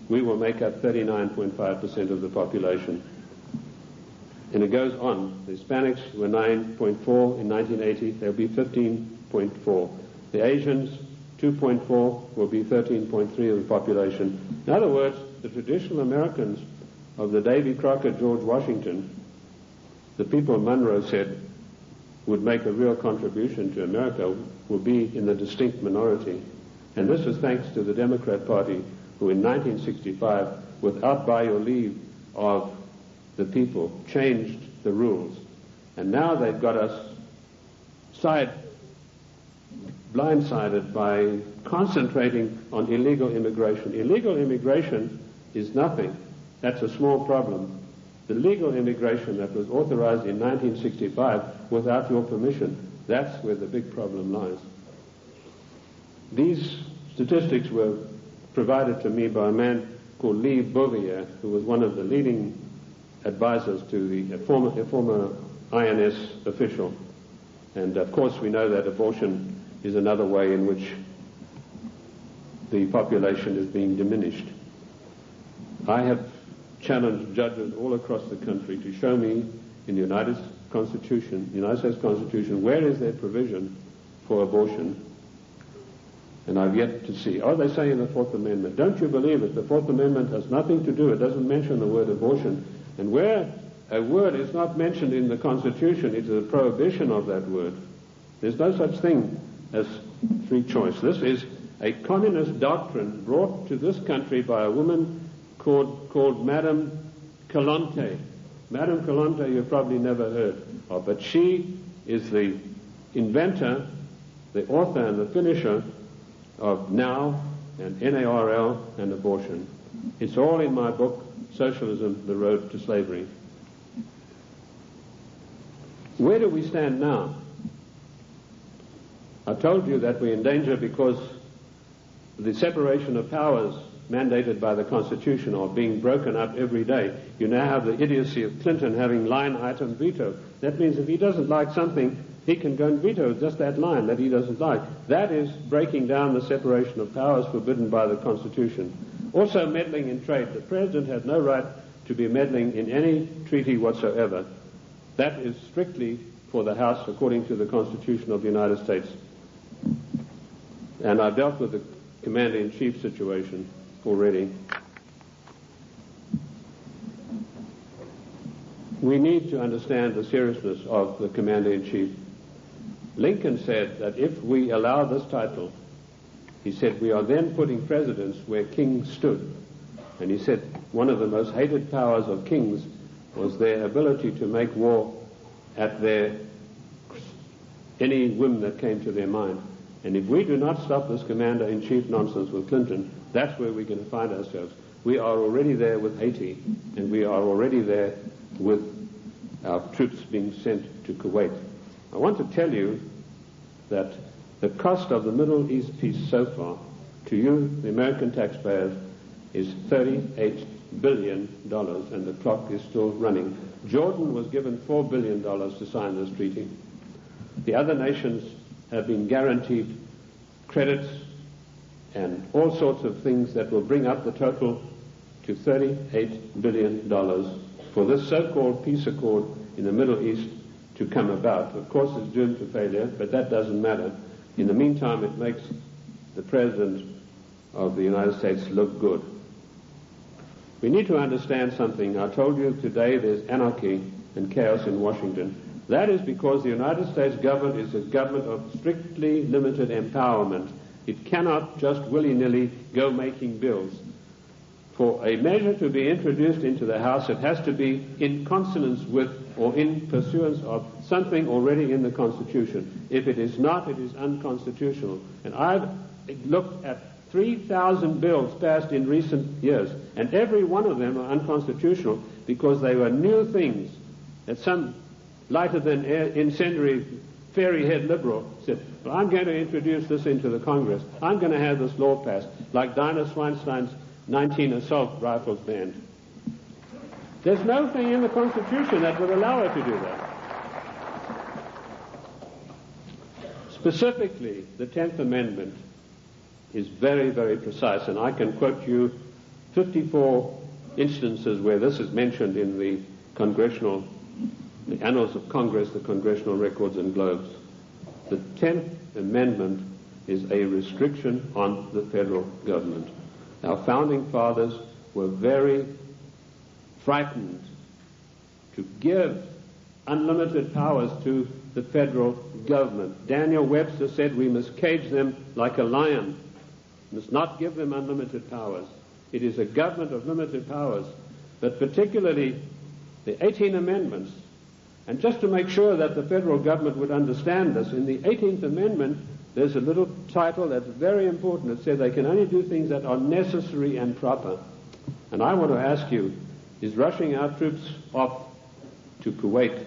we will make up 39.5% of the population. And it goes on. The Hispanics were 9.4 in 1980. They'll be 15.4. The Asians, 2.4, will be 13.3 of the population. In other words, the traditional Americans of the Davy Crockett, George Washington, the people Monroe said would make a real contribution to America, will be in the distinct minority. And this is thanks to the Democrat Party, who in 1965, without by or leave of the people, changed the rules. And now they've got us blindsided by concentrating on illegal immigration. Illegal immigration is nothing. That's a small problem. The legal immigration that was authorized in 1965 without your permission, that's where the big problem lies. These statistics were provided to me by a man called Lee Bouvier, who was one of the leading advisors to a former INS official. And of course we know that abortion is another way in which the population is being diminished. I have challenged judges all across the country to show me in the United States Constitution, where is there provision for abortion? And I've yet to see. Oh, they say in the Fourth Amendment. Don't you believe it? The Fourth Amendment has nothing to do. It doesn't mention the word abortion. And where a word is not mentioned in the Constitution, it is a prohibition of that word. There's no such thing as free choice. This is a communist doctrine brought to this country by a woman called Madame Calonte. Madame Calonte you've probably never heard of, but she is the inventor, the author and the finisher of NOW and NARL and abortion. It's all in my book, Socialism, The Road to Slavery. Where do we stand now? I told you that we're in danger because the separation of powers mandated by the Constitution are being broken up every day. You now have the idiocy of Clinton having line item veto. That means if he doesn't like something, he can go and veto just that line that he doesn't like. That is breaking down the separation of powers forbidden by the Constitution. Also meddling in trade. The President has no right to be meddling in any treaty whatsoever. That is strictly for the House according to the Constitution of the United States. And I've dealt with the Commander-in-Chief situation already. We need to understand the seriousness of the Commander-in-Chief. Lincoln said that if we allow this title, he said, we are then putting presidents where kings stood. And he said one of the most hated powers of kings was their ability to make war at any whim that came to their mind. And if we do not stop this Commander-in-Chief nonsense with Clinton, that's where we're going to find ourselves. We are already there with Haiti, and we are already there with our troops being sent to Kuwait. I want to tell you that the cost of the Middle East peace so far, to you, the American taxpayers, is $38 billion, and the clock is still running. Jordan was given $4 billion to sign this treaty. The other nations have been guaranteed credits and all sorts of things that will bring up the total to $38 billion for this so-called peace accord in the Middle East to come about. Of course, it's doomed to failure, but that doesn't matter. In the meantime, it makes the President of the United States look good. We need to understand something. I told you today there's anarchy and chaos in Washington. That is because the United States government is a government of strictly limited empowerment. It cannot just willy-nilly go making bills. For a measure to be introduced into the House, it has to be in consonance with or in pursuance of something already in the Constitution. If it is not, it is unconstitutional. And I've looked at 3,000 bills passed in recent years, and every one of them are unconstitutional because they were new things that some lighter-than-air incendiary fairy-head liberal said, well, I'm going to introduce this into the Congress. I'm going to have this law passed, like Dinah Swinstein's 19 assault rifles banned. There's no thing in the Constitution that would allow her to do that. Specifically, the 10th Amendment is very, very precise, and I can quote you 54 instances where this is mentioned in the Annals of Congress, the Congressional Records and Globes. The 10th Amendment is a restriction on the federal government. Our founding fathers were very frightened to give unlimited powers to the federal government. Daniel Webster said we must cage them like a lion, must not give them unlimited powers. It is a government of limited powers, but particularly the 18 Amendments. And just to make sure that the federal government would understand this, in the 18th Amendment, there's a little title that's very important. It says they can only do things that are necessary and proper. And I want to ask you, is rushing our troops off to Kuwait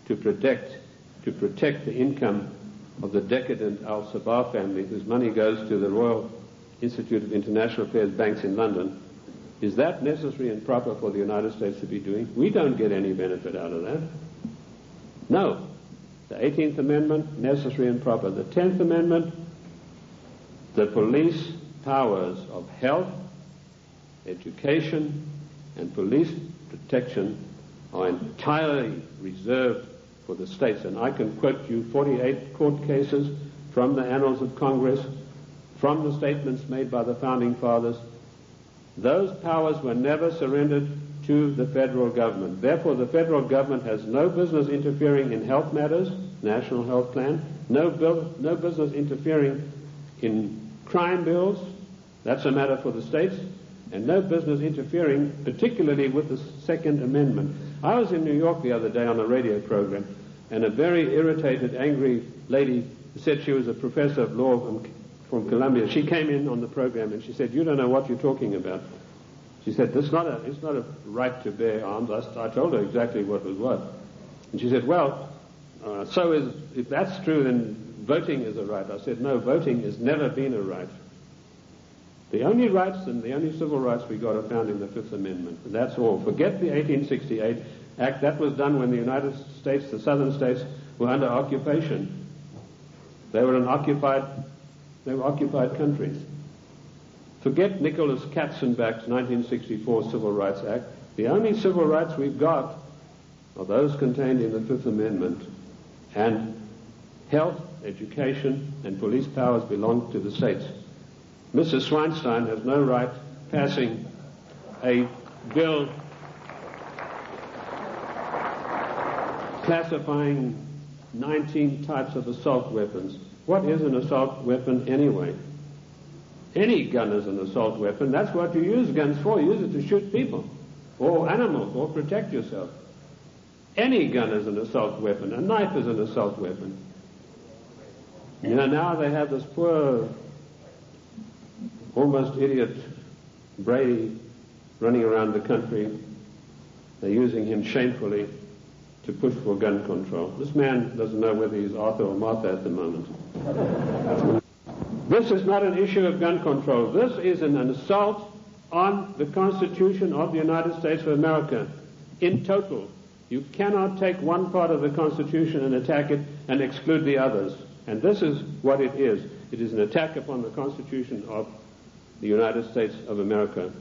to protect the income of the decadent Al-Sabah family, whose money goes to the Royal Institute of International Affairs banks in London, is that necessary and proper for the United States to be doing? We don't get any benefit out of that. No. The 18th Amendment, necessary and proper. The 10th Amendment, the police powers of health, education, and police protection are entirely reserved for the states. And I can quote you 48 court cases from the Annals of Congress, from the statements made by the Founding Fathers. Those powers were never surrendered to the federal government. Therefore, the federal government has no business interfering in health matters, national health plan, no business interfering in crime bills, that's a matter for the states, and no business interfering particularly with the Second Amendment. I was in New York the other day on a radio program, and a very irritated, angry lady said she was a professor of law from Columbia. She came in on the program and she said, "You don't know what you're talking about." She said, it's not a right to bear arms. I told her exactly what was what. And she said, well, if that's true, then voting is a right. I said, no, voting has never been a right. The only rights and the only civil rights we got are found in the Fifth Amendment. And that's all. Forget the 1868 Act. That was done when the United States, the southern states, were under occupation. They were occupied countries. Forget Nicholas Katzenbach's 1964 Civil Rights Act. The only civil rights we've got are those contained in the Fifth Amendment. And health, education, and police powers belong to the states. Mrs. Swinstein has no right passing a bill classifying 19 types of assault weapons. What is an assault weapon anyway? Any gun is an assault weapon. That's what you use guns for. You use it to shoot people or animals or protect yourself. Any gun is an assault weapon. A knife is an assault weapon. You know, now they have this poor, almost idiot Brady running around the country. They're using him shamefully to push for gun control. This man doesn't know whether he's Arthur or Martha at the moment. This is not an issue of gun control. This is an assault on the Constitution of the United States of America in total. You cannot take one part of the Constitution and attack it and exclude the others. And this is what it is. It is an attack upon the Constitution of the United States of America.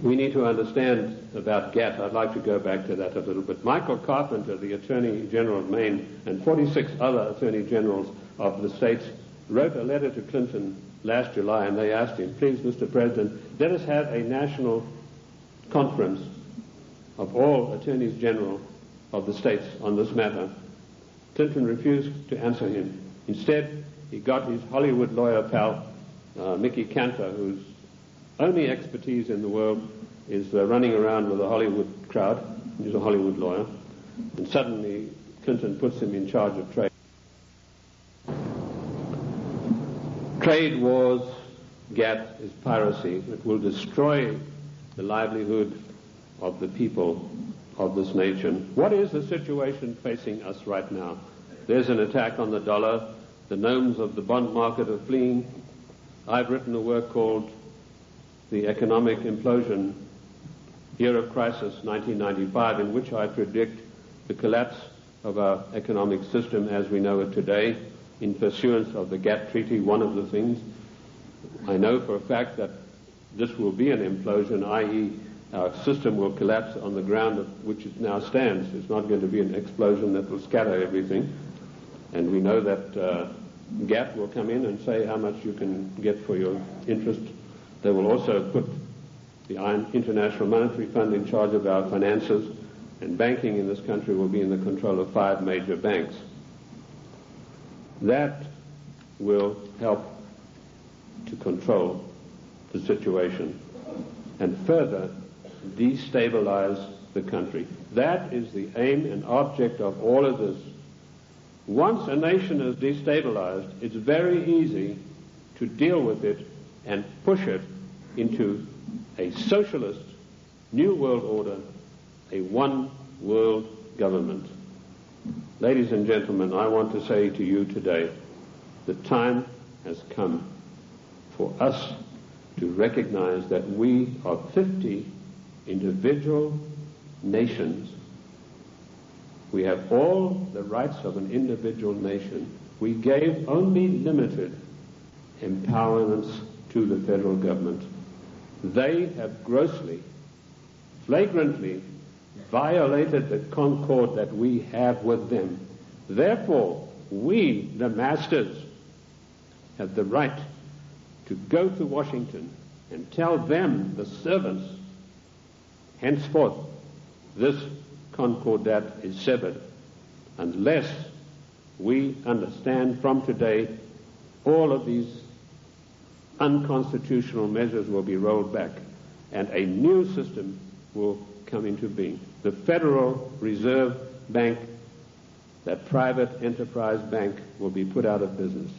We need to understand about GATT. I'd like to go back to that a little bit. Michael Carpenter, the Attorney General of Maine, and 46 other Attorney Generals of the states wrote a letter to Clinton last July, and they asked him, please, Mr. President, let us have a national conference of all Attorneys General of the states on this matter. Clinton refused to answer him. Instead, he got his Hollywood lawyer pal, Mickey Cantor, whose only expertise in the world is running around with a Hollywood crowd. He's a Hollywood lawyer. And suddenly, Clinton puts him in charge of trade. Trade wars, GATT, is piracy. It will destroy the livelihood of the people of this nation. What is the situation facing us right now? There's an attack on the dollar. The gnomes of the bond market are fleeing. I've written a work called The Economic Implosion, Year of Crisis, 1995, in which I predict the collapse of our economic system as we know it today in pursuance of the GATT Treaty. One of the things I know for a fact that this will be an implosion, i.e. our system will collapse on the ground of which it now stands. It's not going to be an explosion that will scatter everything. And we know that GATT will come in and say how much you can get for your interest. They will also put the International Monetary Fund in charge of our finances, and banking in this country will be in the control of 5 major banks. That will help to control the situation and further destabilize the country. That is the aim and object of all of this. Once a nation is destabilized, it's very easy to deal with it and push it into a socialist new world order, a one world government. Ladies and gentlemen, I want to say to you today, the time has come for us to recognize that we are 50 individual nations. We have all the rights of an individual nation. We gave only limited empowerments to the federal government. They have grossly, flagrantly violated the concord that we have with them. Therefore, we, the masters, have the right to go to Washington and tell them, the servants, henceforth this concordat is severed, unless we understand from today all of these unconstitutional measures will be rolled back and a new system will come into being. The Federal Reserve Bank, that private enterprise bank, will be put out of business.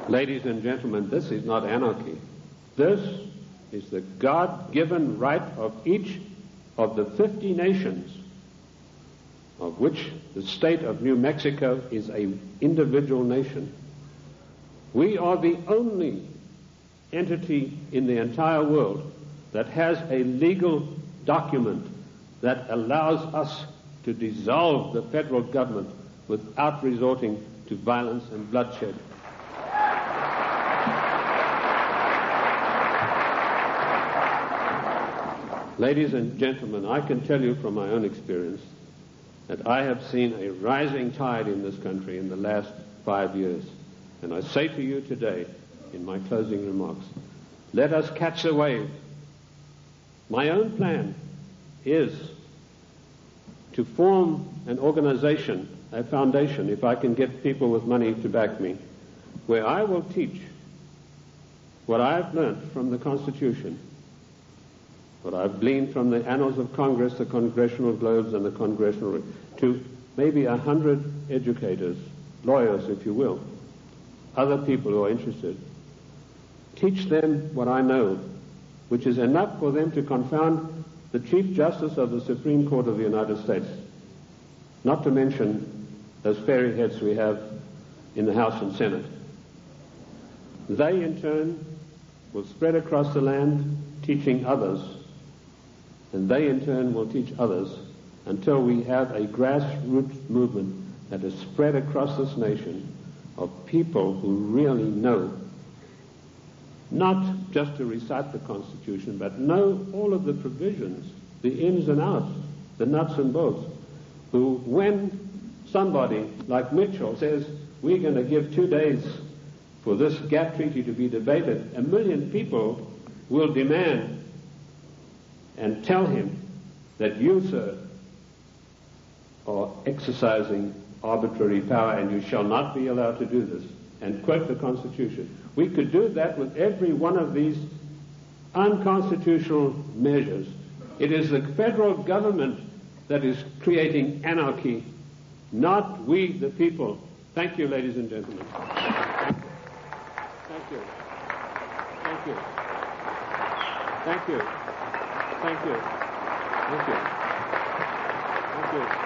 Ladies and gentlemen, this is not anarchy. This is the God-given right of each of the 50 nations, of which the state of New Mexico is an individual nation. We are the only entity in the entire world that has a legal document that allows us to dissolve the federal government without resorting to violence and bloodshed. Ladies and gentlemen, I can tell you from my own experience that I have seen a rising tide in this country in the last 5 years. And I say to you today, in my closing remarks, let us catch the wave. My own plan is to form an organization, a foundation, if I can get people with money to back me, where I will teach what I've learned from the Constitution, what I've gleaned from the annals of Congress, the Congressional Globes, and the Congressional, to maybe 100 educators, lawyers, if you will, other people who are interested. Teach them what I know, which is enough for them to confound the Chief Justice of the Supreme Court of the United States, not to mention those fairy heads we have in the House and Senate. They, in turn, will spread across the land, teaching others, and they, in turn, will teach others until we have a grassroots movement that is spread across this nation of people who really know, not just to recite the Constitution, but know all of the provisions, the ins and outs, the nuts and bolts, who, when somebody like Mitchell says, we're going to give 2 days for this gap treaty to be debated, 1 million people will demand and tell him that you, sir, are exercising arbitrary power and you shall not be allowed to do this, and quote the Constitution. We could do that with every one of these unconstitutional measures. It is the federal government that is creating anarchy, not we, the people. Thank you, ladies and gentlemen. Thank you. Thank you. Thank you. Thank you. Thank you. Thank you.